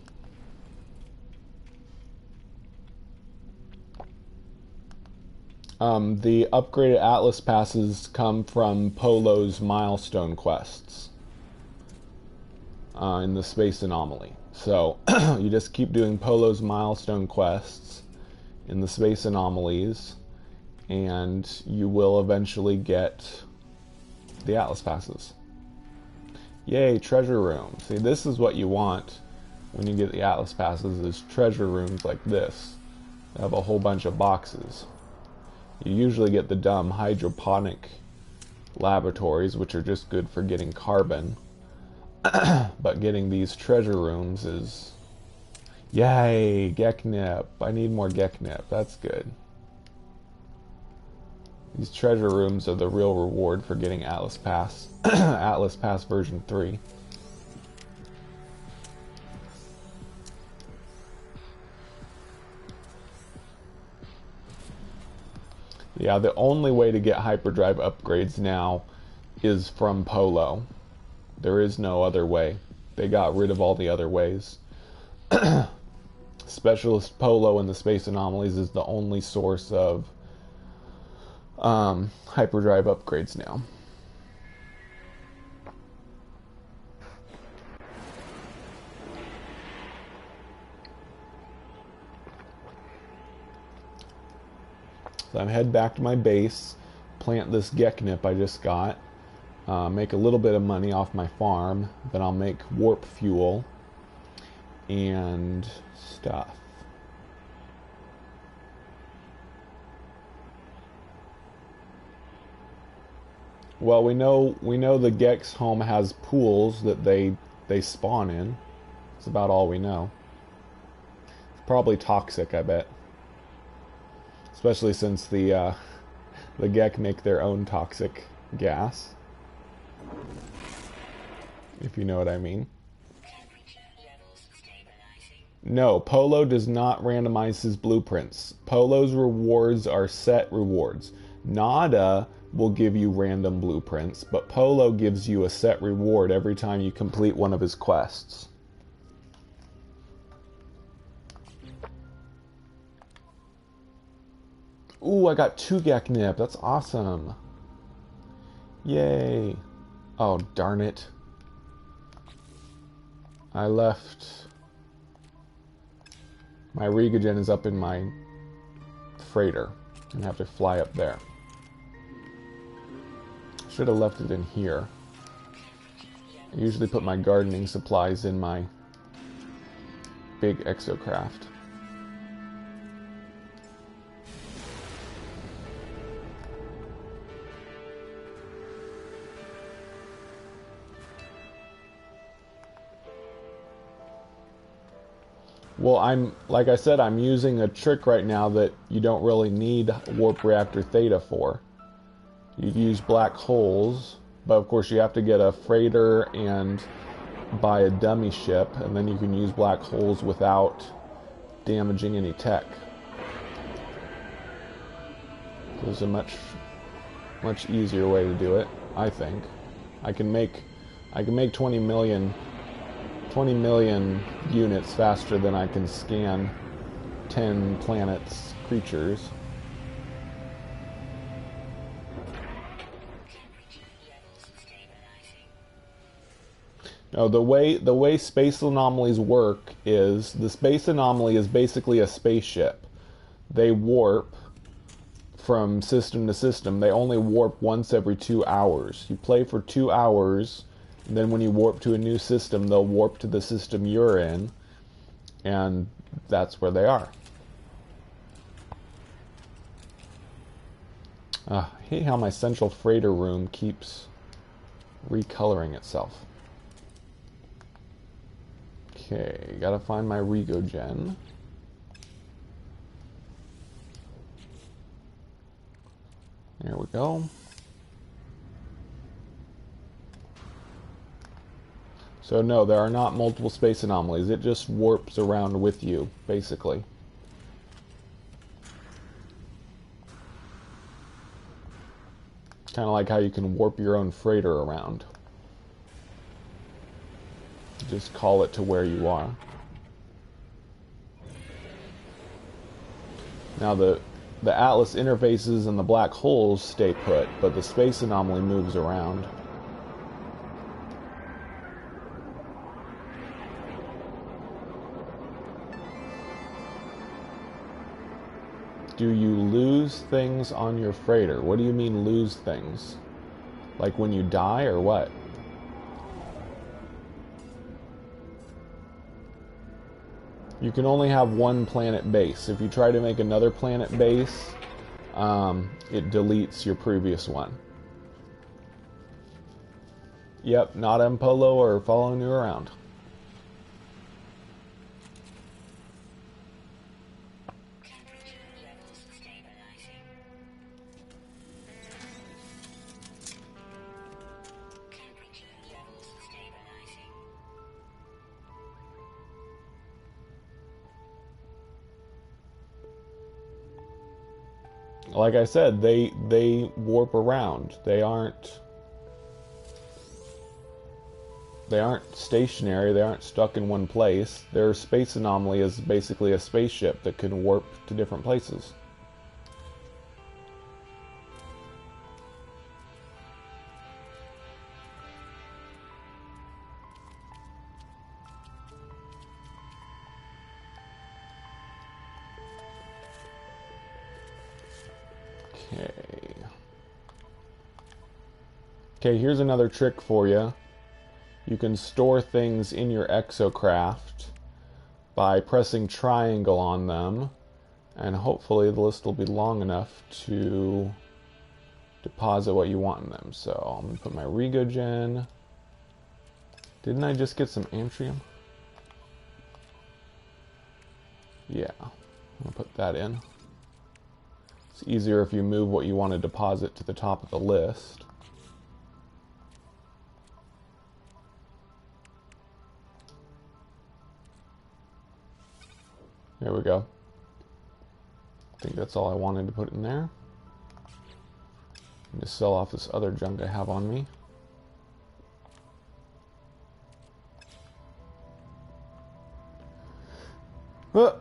S1: The upgraded Atlas passes come from Polo's milestone quests in the space anomaly. So you just keep doing Polo's milestone quests in the space anomalies, and you will eventually get the Atlas passes. Yay, treasure room. See, this is what you want when you get the Atlas passes, is treasure rooms like this. They have a whole bunch of boxes. You usually get the dumb hydroponic laboratories, which are just good for getting carbon. But getting these treasure rooms is... Yay, Geknip. I need more Geknip. That's good. These treasure rooms are the real reward for getting Atlas Pass. Atlas Pass version 3. Yeah, the only way to get hyperdrive upgrades now is from Polo. There is no other way. They got rid of all the other ways. Specialist Polo in the space anomalies is the only source of hyperdrive upgrades now. So I'm head back to my base, plant this Geknip I just got, make a little bit of money off my farm, then I'll make warp fuel and stuff. Well, we know the Gex home has pools that they spawn in. That's about all we know. It's probably toxic, I bet. Especially since the Gek make their own toxic gas. If you know what I mean. No, Polo does not randomize his blueprints. Polo's rewards are set rewards. Nada will give you random blueprints, but Polo gives you a set reward every time you complete one of his quests. Ooh, I got 2 Geknip. That's awesome. Yay. Oh, darn it. I left My Regogen is up in my freighter. I'm gonna have to fly up there. Should have left it in here. I usually put my gardening supplies in my big exocraft. Well, like I said, I'm using a trick right now that you don't really need Warp Reactor Theta for. You'd use black holes, but of course you have to get a freighter and buy a dummy ship, and then you can use black holes without damaging any tech. There's a much easier way to do it, I think. I can make 20 million units faster than I can scan 10 planets creatures. No, the way space anomalies work is the space anomaly is basically a spaceship. They warp from system to system. They only warp once every 2 hours. You play for 2 hours, and then when you warp to a new system, they'll warp to the system you're in, and that's where they are. I hate how my central freighter room keeps recoloring itself. Okay, gotta find my Regogen. There we go. So no, there are not multiple space anomalies. It just warps around with you, basically. Kind of like how you can warp your own freighter around. Just call it to where you are. Now the Atlas interfaces and the black holes stay put, but the space anomaly moves around. Do you lose things on your freighter? What do you mean lose things? Like when you die or what? You can only have one planet base. If you try to make another planet base, it deletes your previous one. Yep, not M-Polo or following you around. Like I said, they warp around. They aren't stationary. They aren't stuck in one place. Their space anomaly is basically a spaceship that can warp to different places. Okay, here's another trick for you. You can store things in your exocraft by pressing triangle on them, and hopefully the list will be long enough to deposit what you want in them. So I'm going to put my Regogen. Didn't I just get some Antrium? Yeah, I'm going to put that in. It's easier if you move what you want to deposit to the top of the list. There we go. I think that's all I wanted to put in there. And just sell off this other junk I have on me. Oh,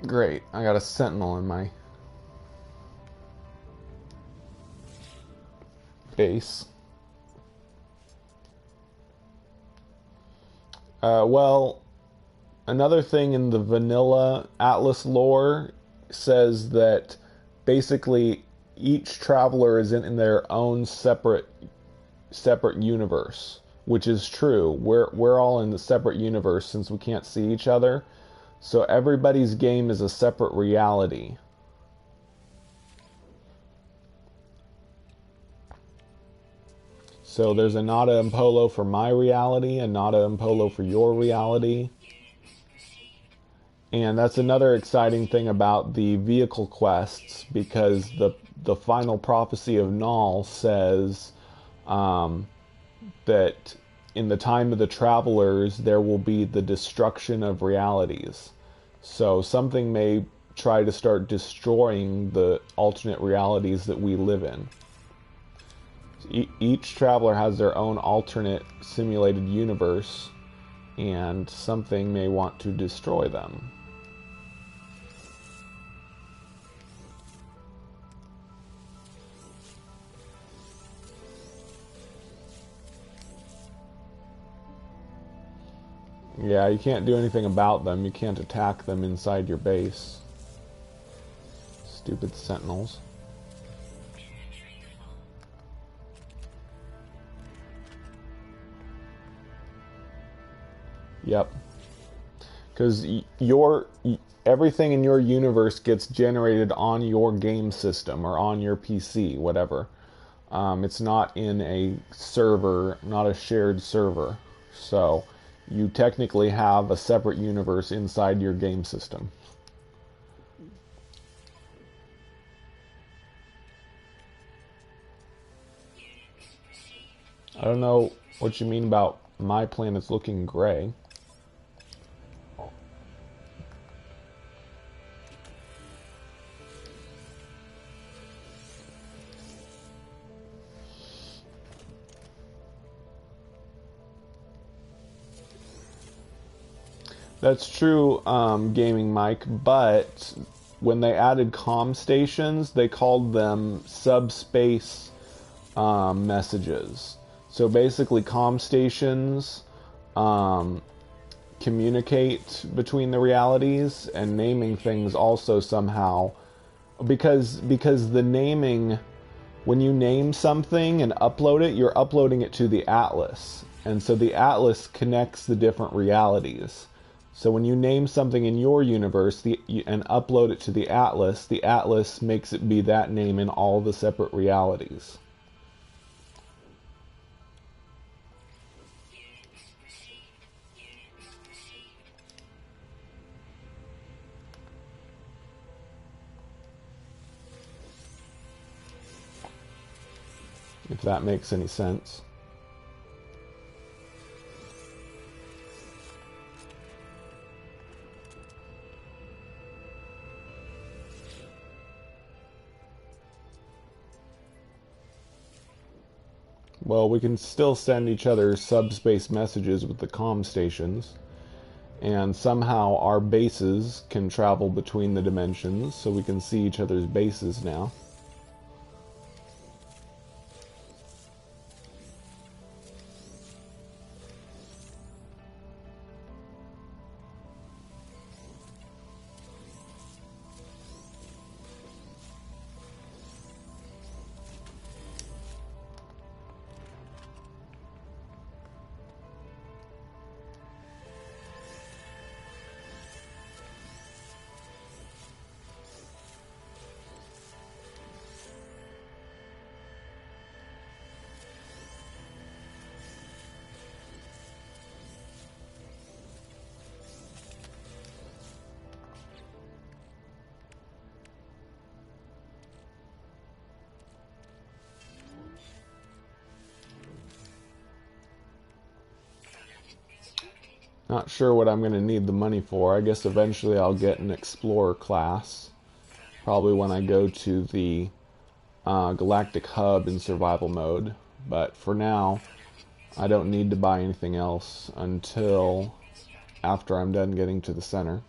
S1: great. I got a sentinel in my base. Well, another thing in the vanilla Atlas lore says that basically each traveler is in their own separate universe, which is true. We're all in the separate universe since we can't see each other. So everybody's game is a separate reality. So there's a Nada and Polo for my reality, a Nada and Polo for your reality. And that's another exciting thing about the vehicle quests, because the final prophecy of Null says that in the time of the travelers there will be the destruction of realities. So something may try to start destroying the alternate realities that we live in. Each traveler has their own alternate simulated universe, and something may want to destroy them. Yeah, you can't do anything about them. You can't attack them inside your base. Stupid sentinels. Yep. Because everything in your universe gets generated on your game system or on your PC, whatever. It's not in a server, not a shared server. So you technically have a separate universe inside your game system. I don't know what you mean about my planets looking gray. That's true, Gaming Mike, but when they added comm stations, they called them subspace messages. So basically, comm stations communicate between the realities, and naming things also somehow, because the naming, when you name something and upload it, you're uploading it to the Atlas, and so the Atlas connects the different realities. So when you name something in your universe and upload it to the Atlas makes it be that name in all the separate realities. If that makes any sense. Well, we can still send each other subspace messages with the comm stations, and somehow our bases can travel between the dimensions, so we can see each other's bases now. Not sure what I'm going to need the money for. I guess eventually I'll get an Explorer class. Probably when I go to the Galactic hub in survival mode. But for now, I don't need to buy anything else until after I'm done getting to the center.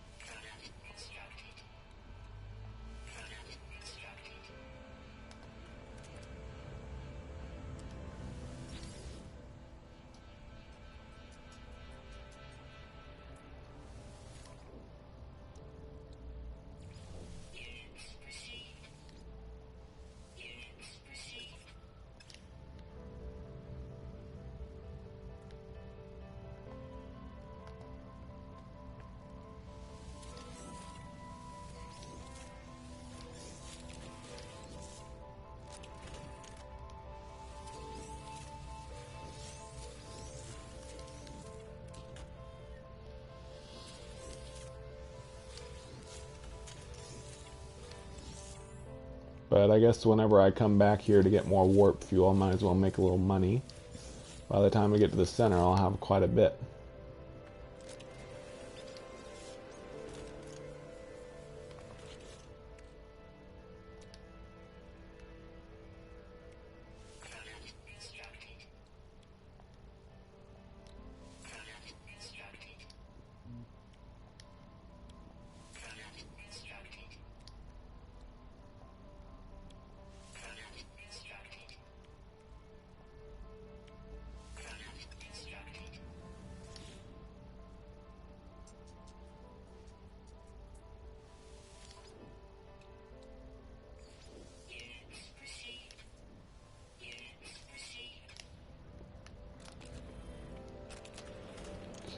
S1: But I guess whenever I come back here to get more warp fuel, I might as well make a little money. By the time I get to the center, I'll have quite a bit.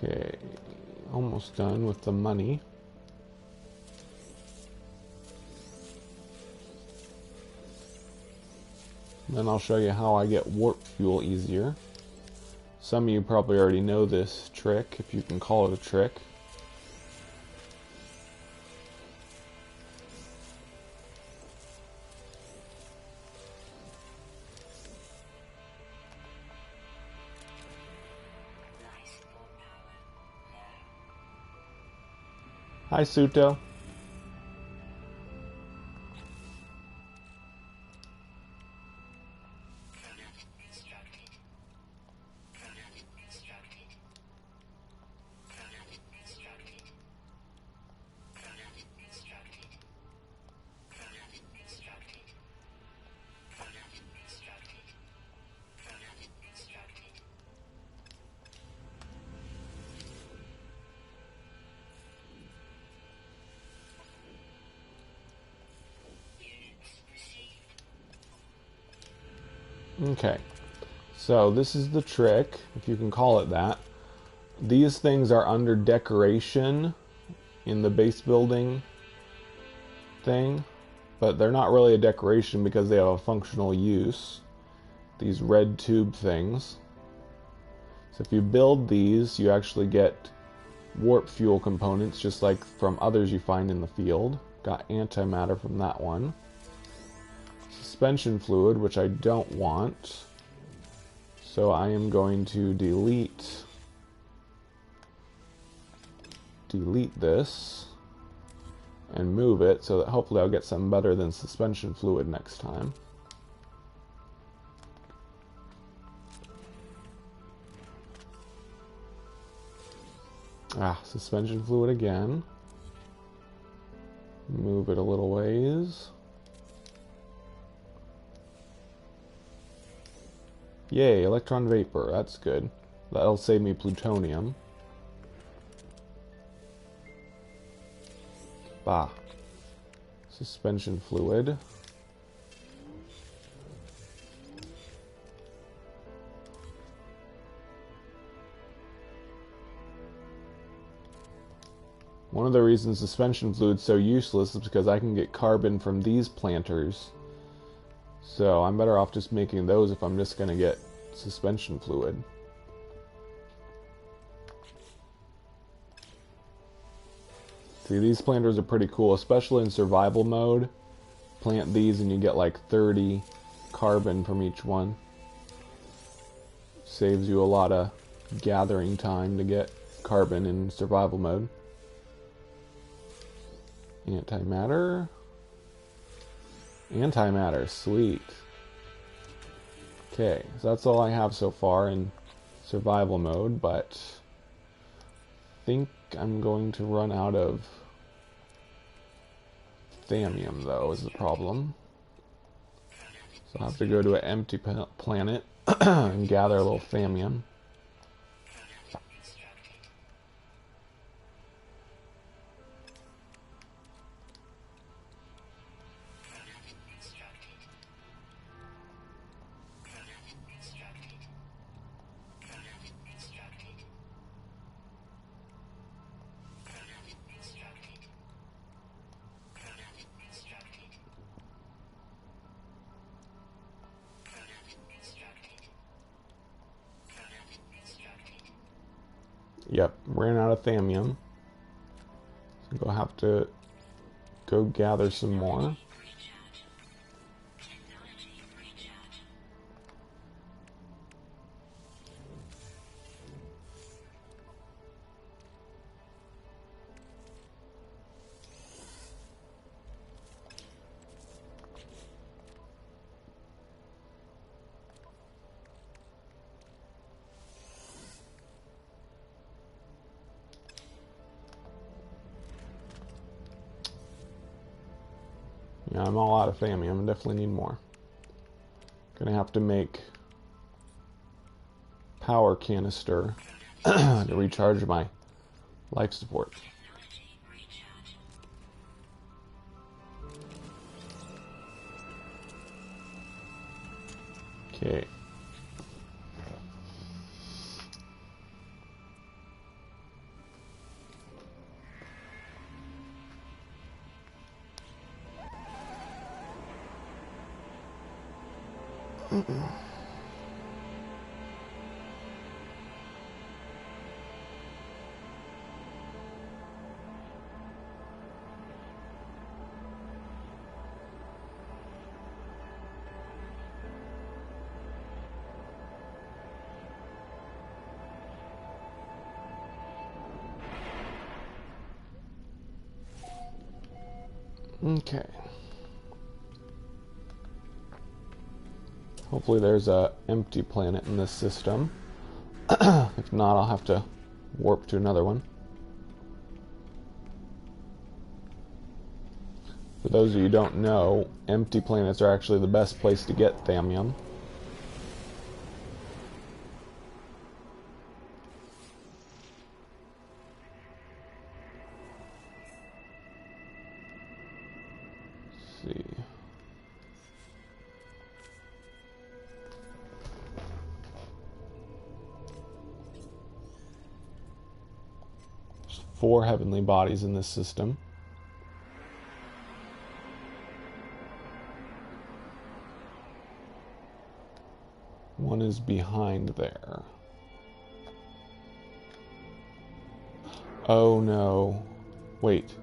S1: Okay, almost done with the money. Then I'll show you how I get warp fuel easier. Some of you probably already know this trick, if you can call it a trick. Hi, Suto. Okay, so this is the trick, if you can call it that. These things are under decoration in the base building thing, but they're not really a decoration because they have a functional use. These red tube things. So if you build these, you actually get warp fuel components, just like from others you find in the field. Got antimatter from that one. Suspension fluid, which I don't want. So I am going to delete this and move it so that hopefully I'll get something better than suspension fluid next time. Suspension fluid again. Move it a little ways. Yay, electron vapor, that's good. That'll save me plutonium. Bah. Suspension fluid. One of the reasons suspension fluid's so useless is because I can get carbon from these planters. So I'm better off just making those if I'm just going to get suspension fluid. See, these planters are pretty cool, especially in survival mode. Plant these and you get like 30 carbon from each one. Saves you a lot of gathering time to get carbon in survival mode. Antimatter. Antimatter, sweet. Okay, so that's all I have so far in survival mode, but I think I'm going to run out of thamium, though, is the problem. So I'll have to go to an empty planet and gather a little thamium. Yep, ran out of thamium. So we'll have to go gather some more. Yeah, I'm all out of thammium. I definitely need more. Gonna have to make power canister to recharge my life support. Okay. Okay. Hopefully there's a empty planet in this system. If not, I'll have to warp to another one. For those of you who don't know, empty planets are actually the best place to get thammium. Let's see. There's 4 heavenly bodies in this system. One is behind there. Oh no. Wait.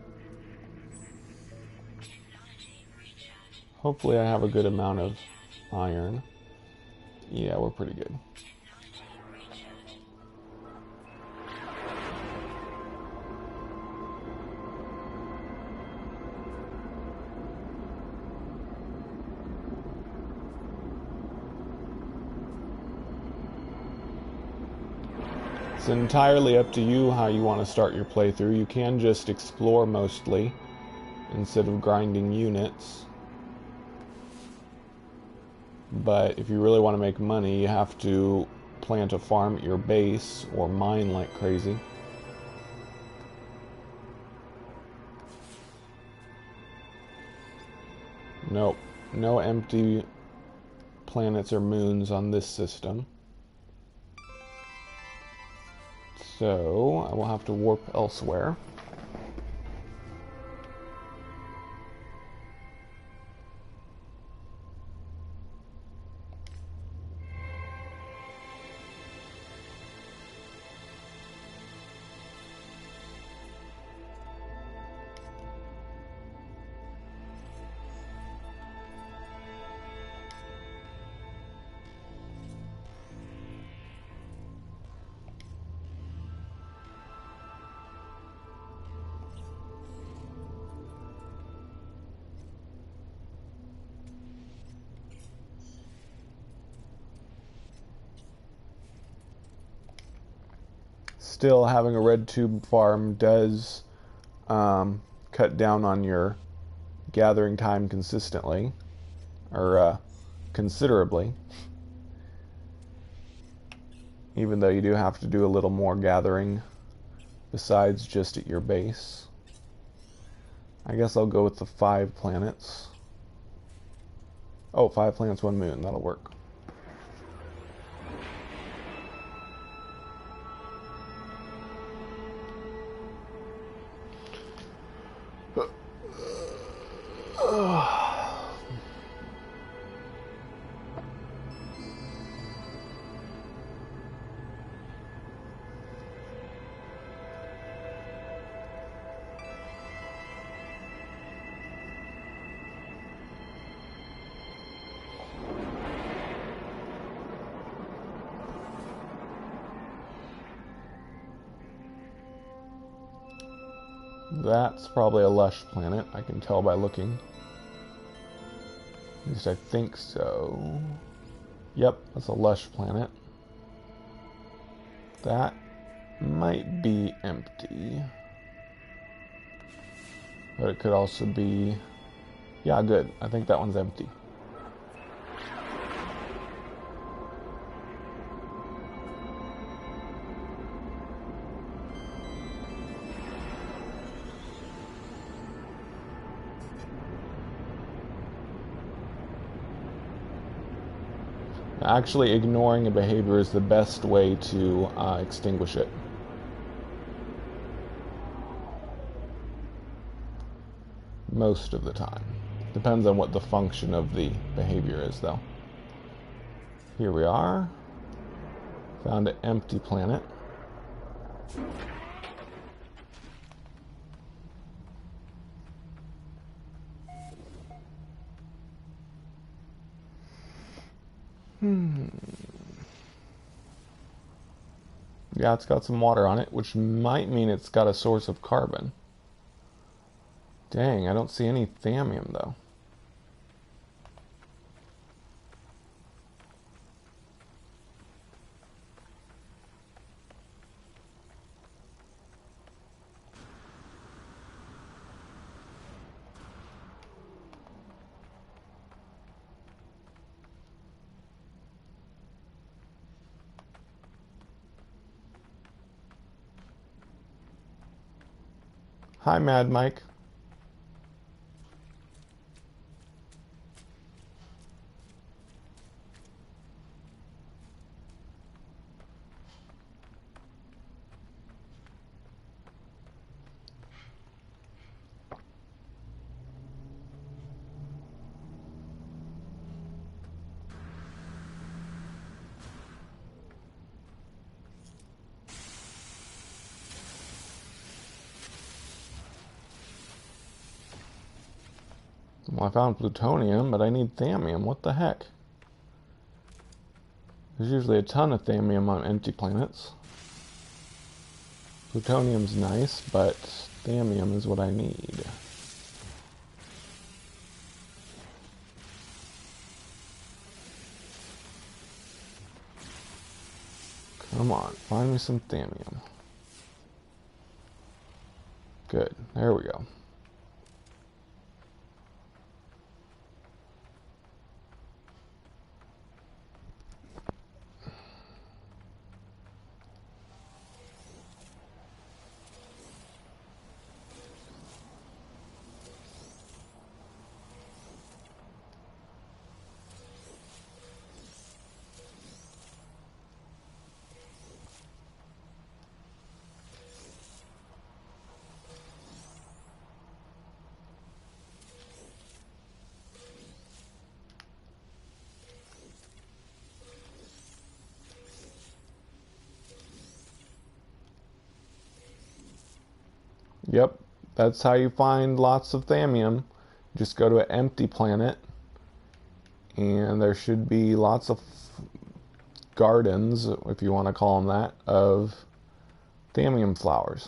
S1: Hopefully I have a good amount of iron. Yeah, we're pretty good. It's entirely up to you how you want to start your playthrough. You can just explore mostly instead of grinding units. But if you really want to make money, you have to plant a farm at your base or mine like crazy. Nope, no empty planets or moons on this system. So, I will have to warp elsewhere. Still, having a red tube farm does cut down on your gathering time consistently, or considerably, even though you do have to do a little more gathering besides just at your base. I guess I'll go with the 5 planets. Oh, 5 planets, 1 moon, that'll work. That's probably a lush planet, I can tell by looking. At least I think so. Yep, that's a lush planet. That might be empty. But it could also be Yeah, good. I think that one's empty. Actually, ignoring a behavior is the best way to extinguish it. Most of the time. Depends on what the function of the behavior is, though. Here we are. Found an empty planet. Yeah, it's got some water on it, which might mean it's got a source of carbon. Dang, I don't see any thamium, though. Hi, Mad Mike. Well, I found plutonium, but I need thamium. What the heck? There's usually a ton of thamium on empty planets. Plutonium's nice, but thamium is what I need. Come on, find me some thamium. Good, there we go. Yep, that's how you find lots of thamium. Just go to an empty planet, and there should be lots of gardens, if you want to call them that, of thamium flowers.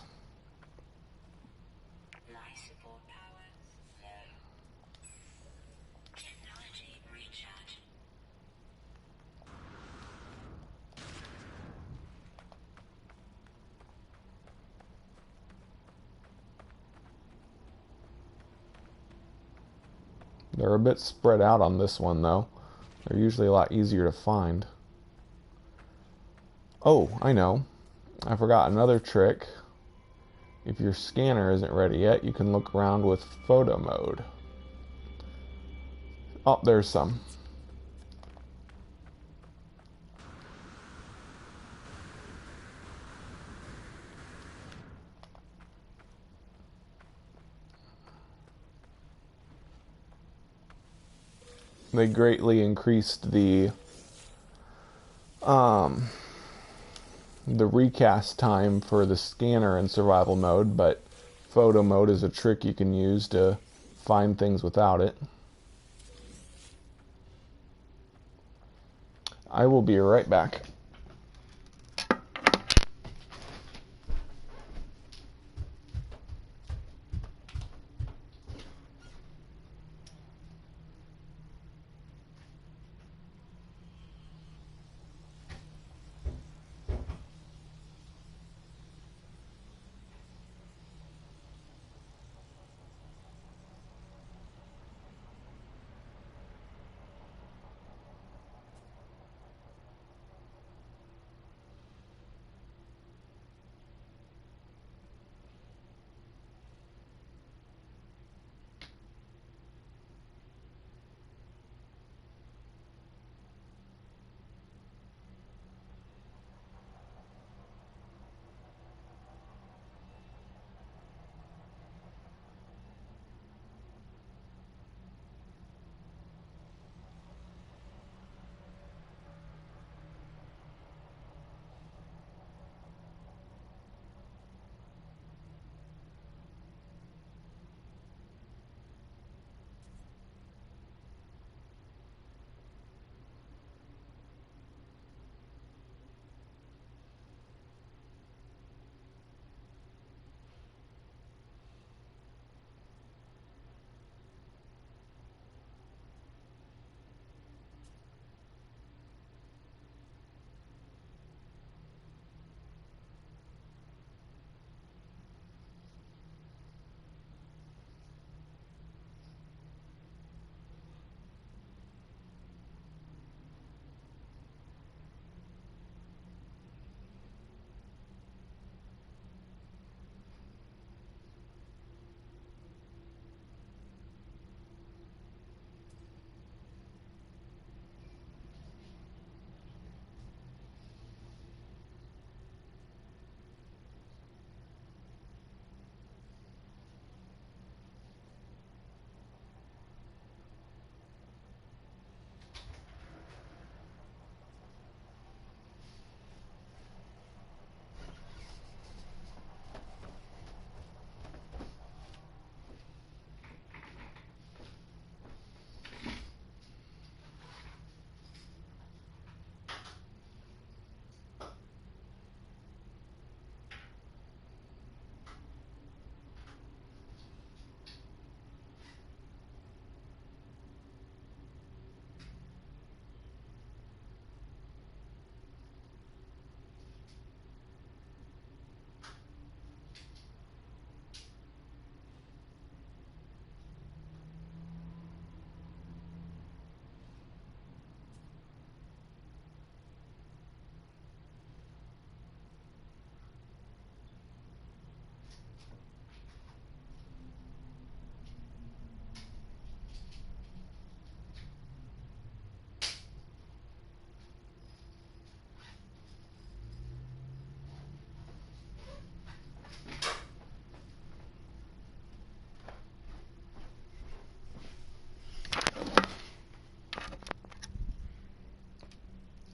S1: They're a bit spread out on this one, though. They're usually a lot easier to find. Oh, I know. I forgot another trick. If your scanner isn't ready yet, you can look around with photo mode. Oh, there's some. They greatly increased the recast time for the scanner in survival mode, but photo mode is a trick you can use to find things without it. I will be right back.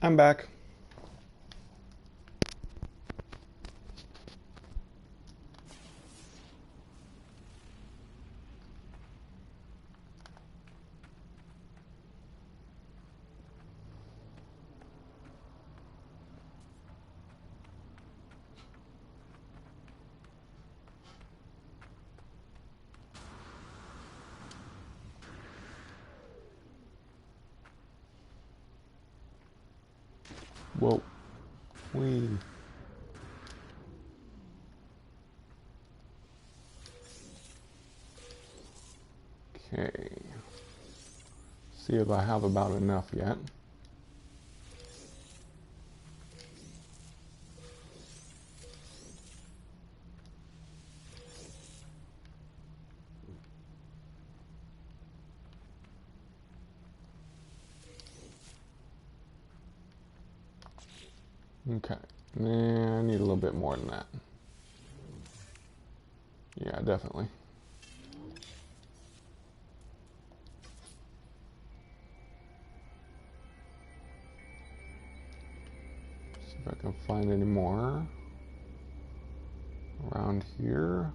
S1: I'm back. Whoa. Whee. Okay. See if I have about enough yet. Okay. Nah, I need a little bit more than that. Yeah, definitely. See if I can find any more around here.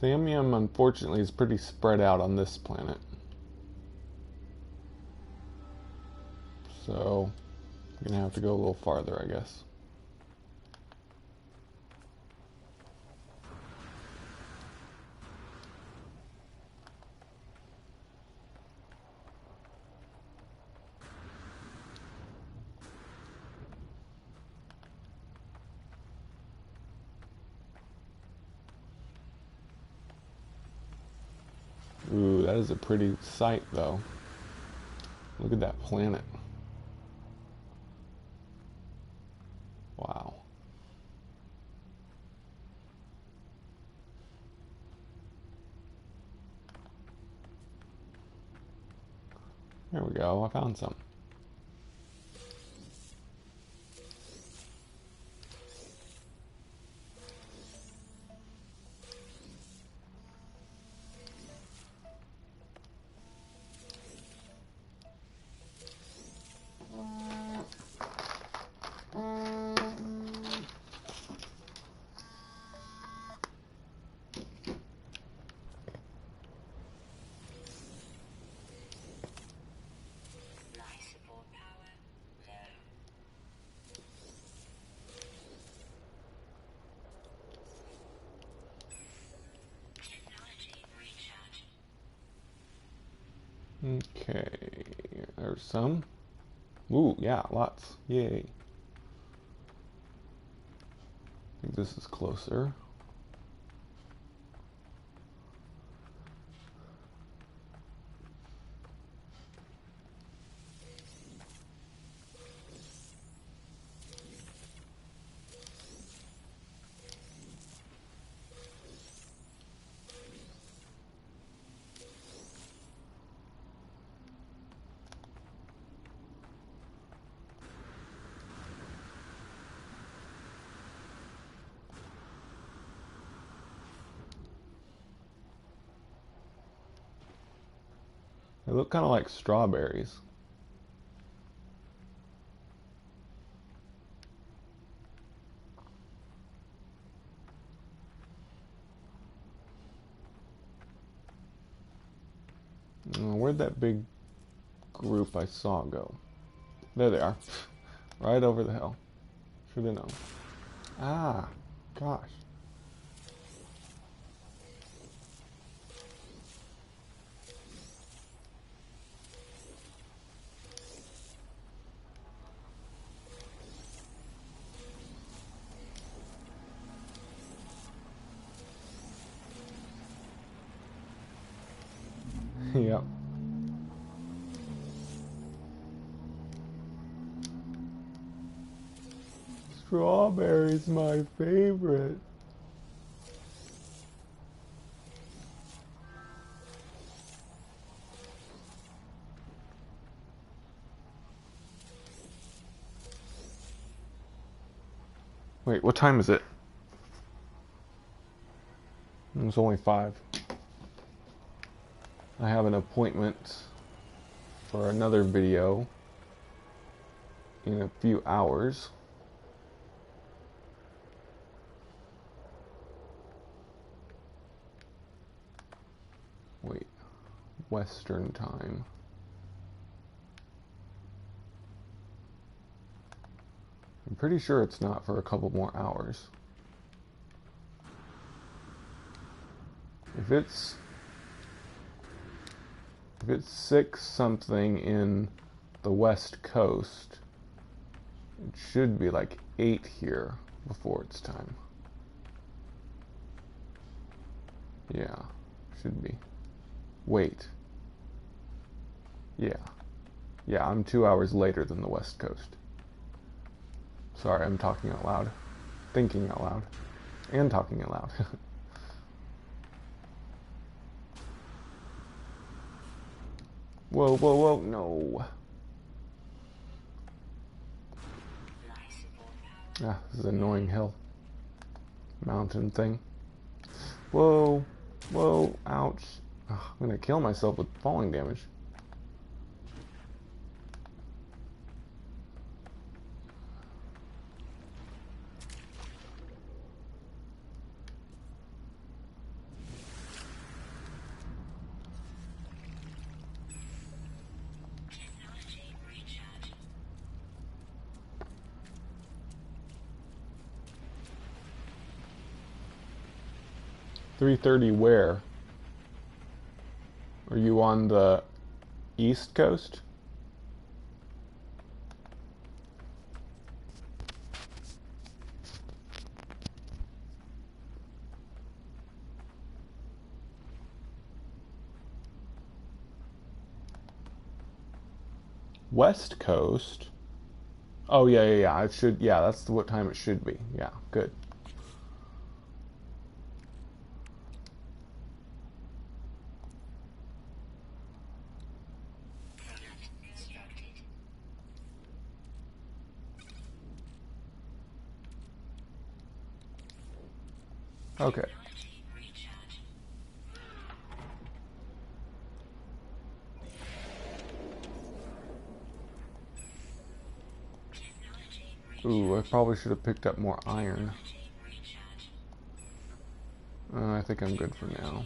S1: Thamium, unfortunately, is pretty spread out on this planet. So, I'm gonna have to go a little farther, I guess. Ooh, that is a pretty sight, though. Look at that planet. Wow. There we go, I found some. Okay, there's some. Ooh, yeah, lots. Yay. I think this is closer. They look kind of like strawberries. Where'd that big group I saw go? There they are. Right over the hill. Should have known. Ah, gosh. Yep. Strawberry's my favorite. Wait, what time is it? It's only 5. I have an appointment for another video in a few hours. Wait, Western time. I'm pretty sure it's not for a couple more hours. If it's 6 something in the West Coast, it should be like 8 here before it's time. Yeah, should be. Wait. Yeah. Yeah, I'm 2 hours later than the West Coast. Sorry, I'm talking out loud. Thinking out loud. And talking out loud. Whoa, whoa, whoa, no. Ah, this is an annoying hill. Mountain thing. Whoa, whoa, ouch. Ugh, I'm gonna kill myself with falling damage. .330 where? Are you on the East Coast? West Coast? Oh, yeah. It should, yeah, that's what time it should be. Yeah, good. Okay. Ooh, I probably should have picked up more iron. I think I'm good for now.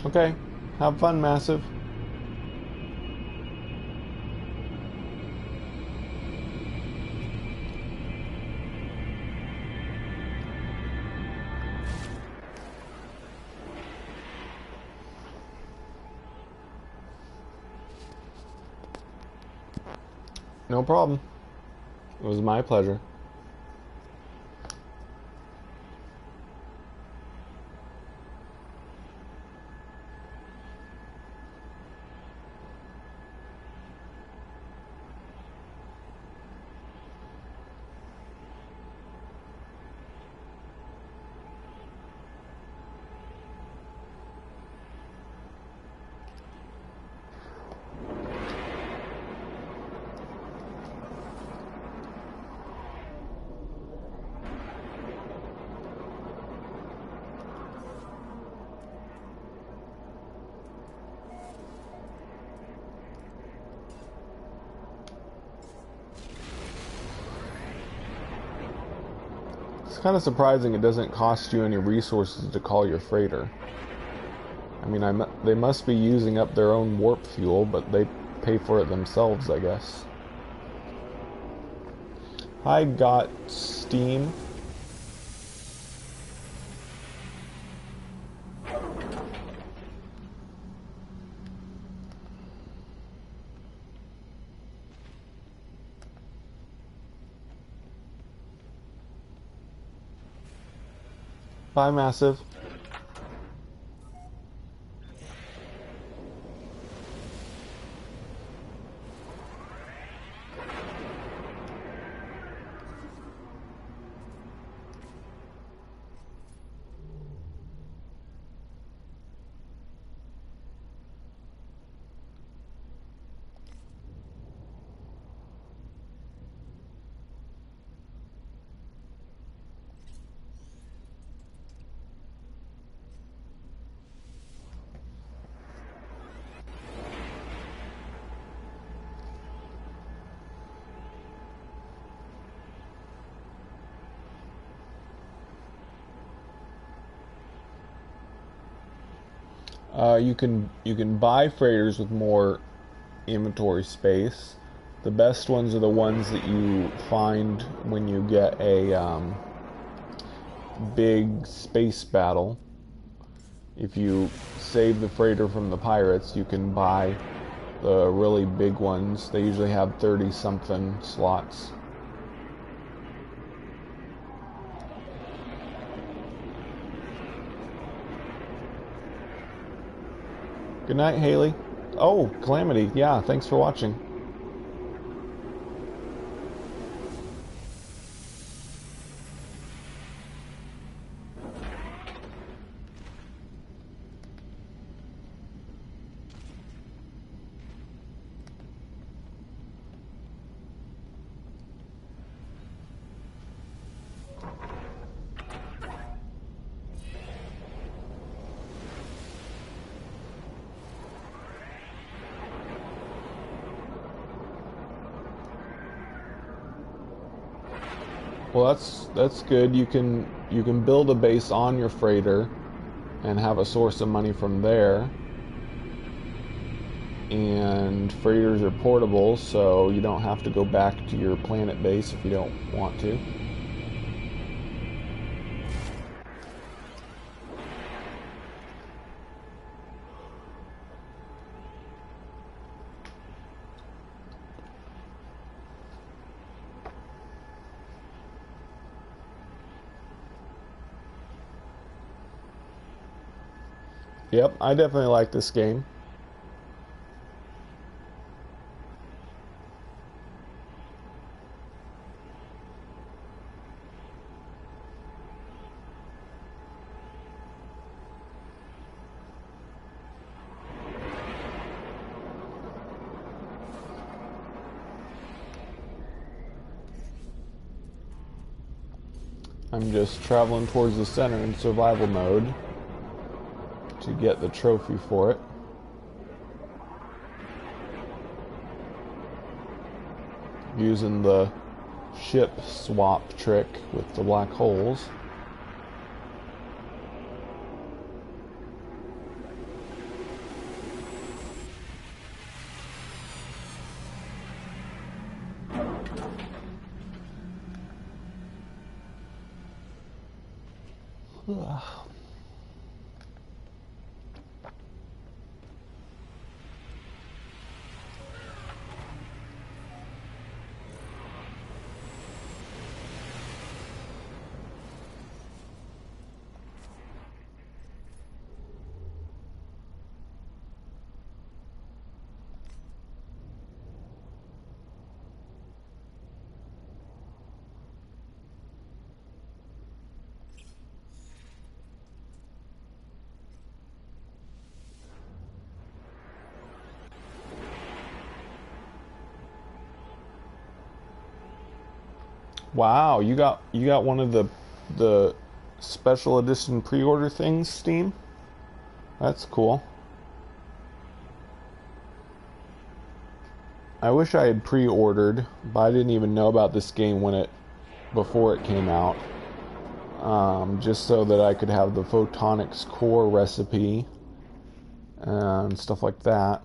S1: Okay, have fun, Massive. No problem. It was my pleasure. It's kind of surprising it doesn't cost you any resources to call your freighter. I mean, they must be using up their own warp fuel, but they pay for it themselves, I guess. I got steam. Bye, Massive. You can buy freighters with more inventory space. The best ones are the ones that you find when you get a big space battle. If you save the freighter from the pirates, you can buy the really big ones. They usually have 30-something slots. Good night, Haley. Oh, Calamity. Yeah, thanks for watching. Well, that's good. You can build a base on your freighter and have a source of money from there. And freighters are portable, so you don't have to go back to your planet base if you don't want to. Yep, I definitely like this game. I'm just traveling towards the center in survival mode to get the trophy for it. Using the ship swap trick with the black holes. Wow, you got one of the special edition pre-order things, Steam? That's cool. I wish I had pre-ordered, but I didn't even know about this game before it came out. Just so that I could have the Photonics core recipe and stuff like that.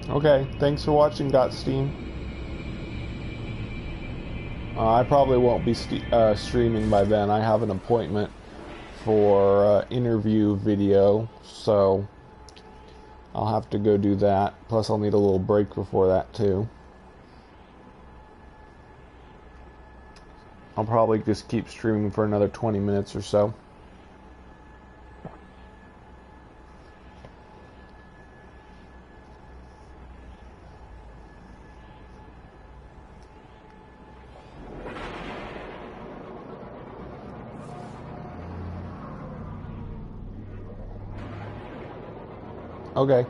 S1: Okay, thanks for watching, GotSteam. I probably won't be streaming by then. I have an appointment for interview video, so I'll have to go do that. Plus, I'll need a little break before that, too. I'll probably just keep streaming for another 20 minutes or so. Okay.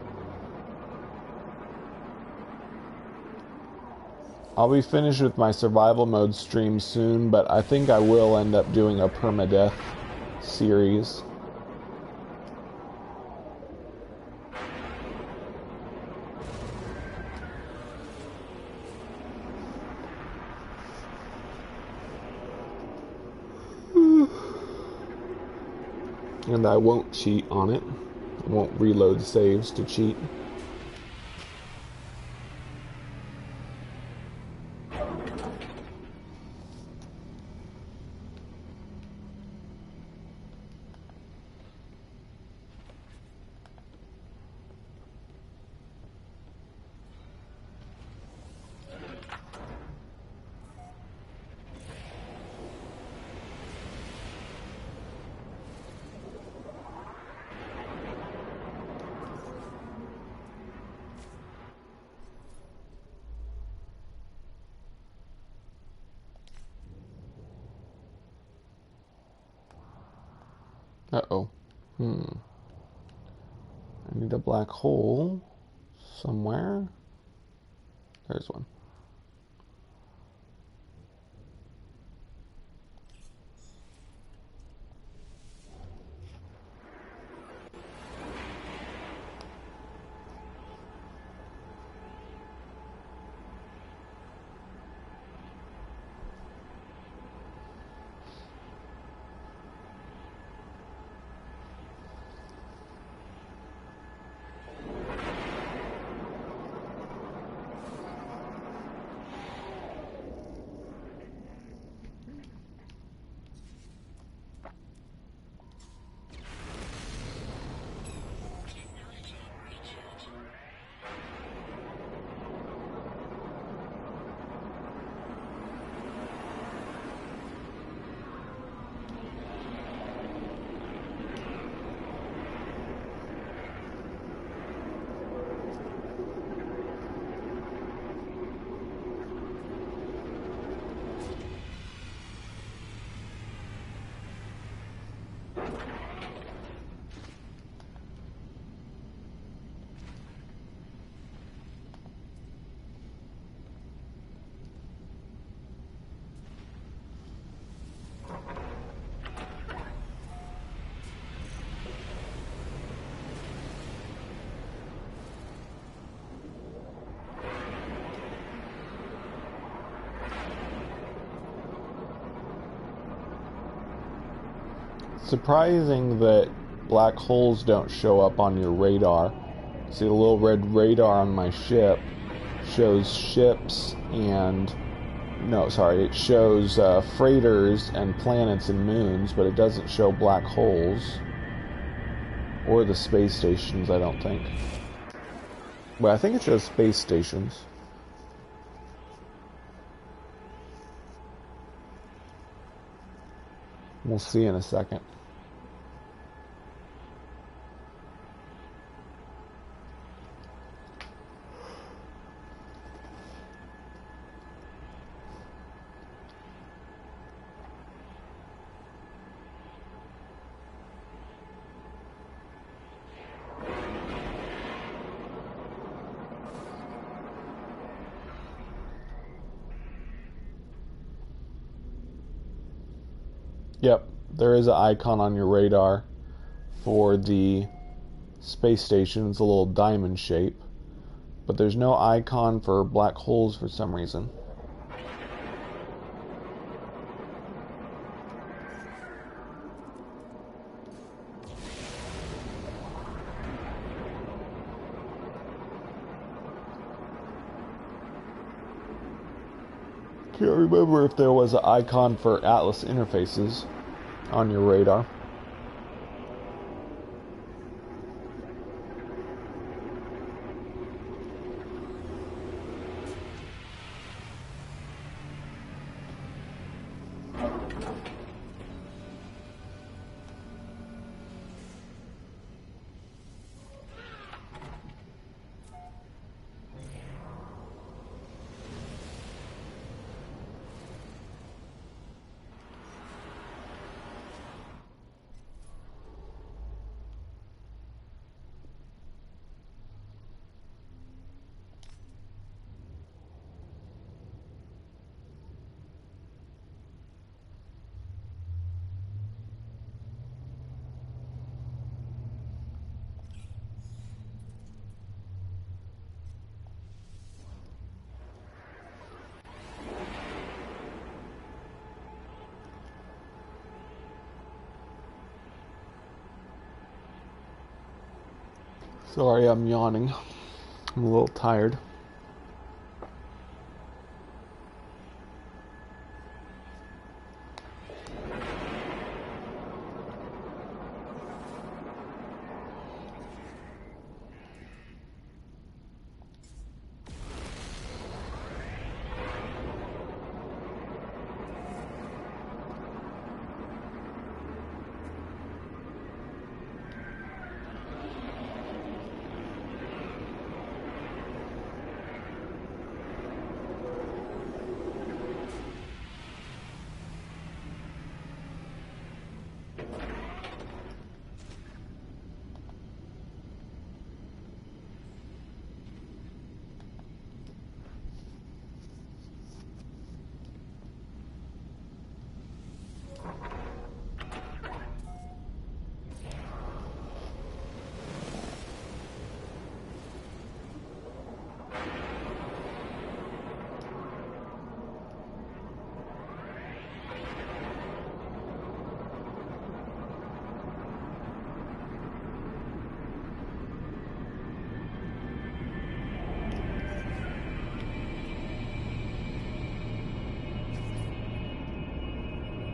S1: I'll be finished with my survival mode stream soon, but I think I will end up doing a permadeath series. And I won't cheat on it. I won't reload saves to cheat. Uh-oh. I need a black hole somewhere. There's one. surprising that black holes don't show up on your radar. See, the little red radar on my ship shows ships and... No, sorry, it shows freighters and planets and moons, but it doesn't show black holes. Or the space stations, I don't think. But I think it shows space stations. We'll see in a second. Yep, there is an icon on your radar for the space station. It's a little diamond shape, but there's no icon for black holes for some reason. Can't remember if there was an icon for Atlas interfaces on your radar. Sorry, I'm yawning. I'm a little tired.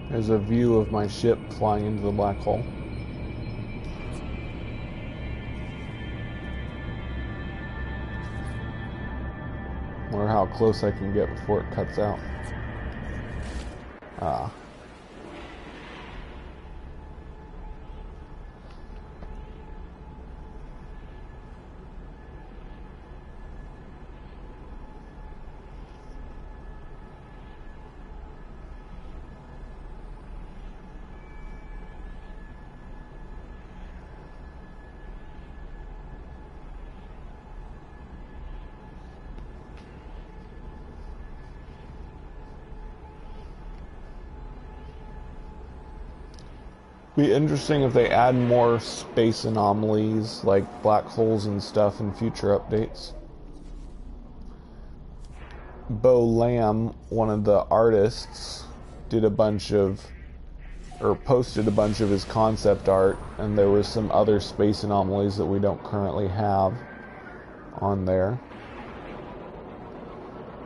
S1: There's a view of my ship flying into the black hole. Wonder how close I can get before it cuts out. Ah. Be interesting if they add more space anomalies like black holes and stuff in future updates. Bo Lamb, one of the artists, did a bunch of or posted a bunch of his concept art, and there was some other space anomalies that we don't currently have on there.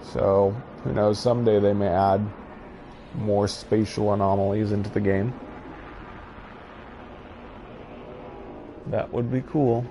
S1: So, who knows, someday they may add more spatial anomalies into the game. That would be cool.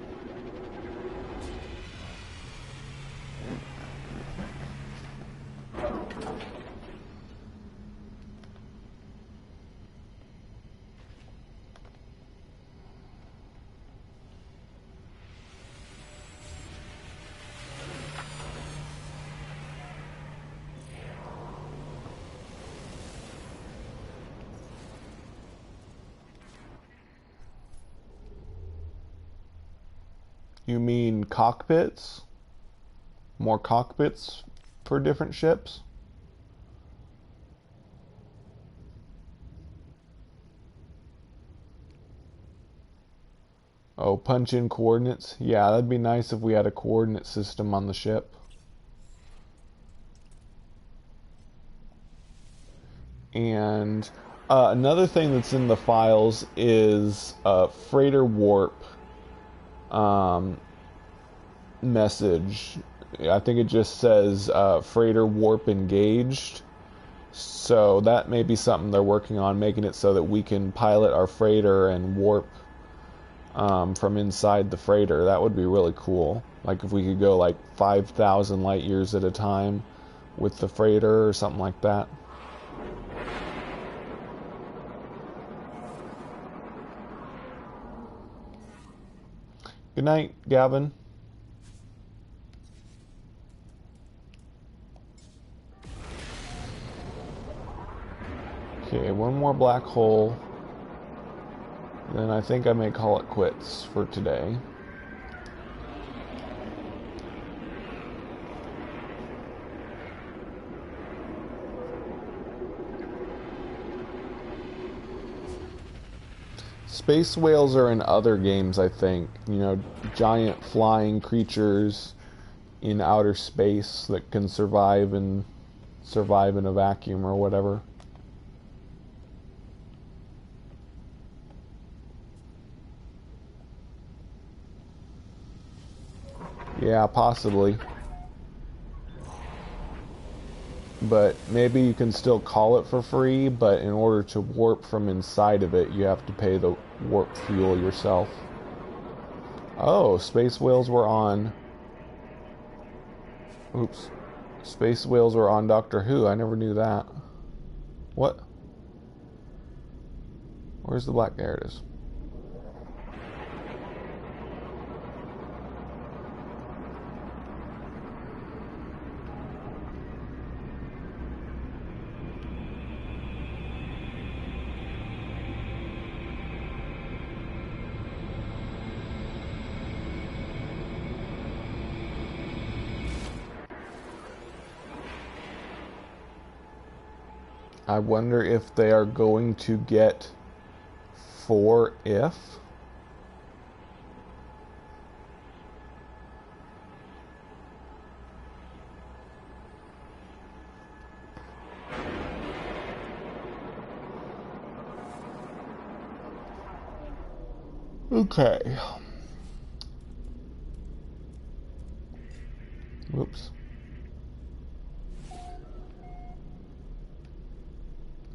S1: You mean cockpits? More cockpits for different ships? Oh, punch in coordinates? Yeah, that'd be nice if we had a coordinate system on the ship. And another thing that's in the files is freighter warp message. I think it just says freighter warp engaged. So that may be something they're working on, making it so that we can pilot our freighter and warp from inside the freighter. That would be really cool. Like if we could go like 5,000 light years at a time with the freighter or something like that. Good night, Gavin. Okay, one more black hole. Then I think I may call it quits for today. Space whales are in other games, I think. You know, giant flying creatures in outer space that can survive in a vacuum or whatever. Yeah, possibly. But maybe you can still call it for free, but in order to warp from inside of it, you have to pay the warp fuel yourself. Oh, space whales were on... Oops. Space whales were on Doctor Who. I never knew that. What? Where's the black? There it is. I wonder if they are going to get 4 if. Okay. Whoops.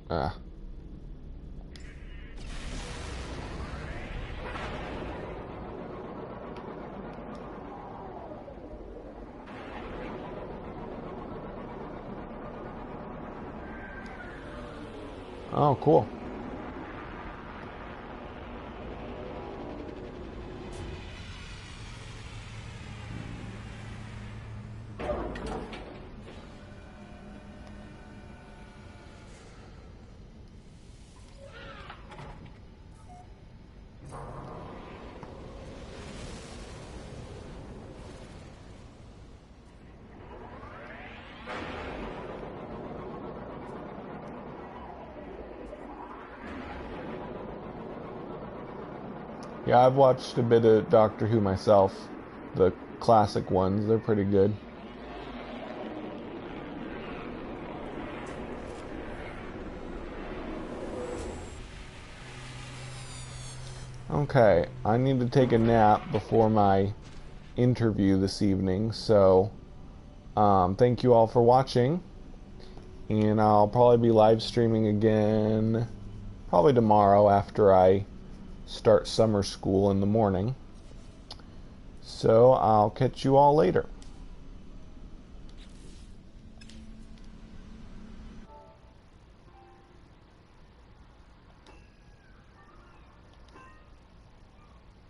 S1: Ah. Oh, cool. Yeah, I've watched a bit of Doctor Who myself. The classic ones, they're pretty good. Okay, I need to take a nap before my interview this evening, so thank you all for watching, and I'll probably be live streaming again probably tomorrow after I start summer school in the morning. So I'll catch you all later.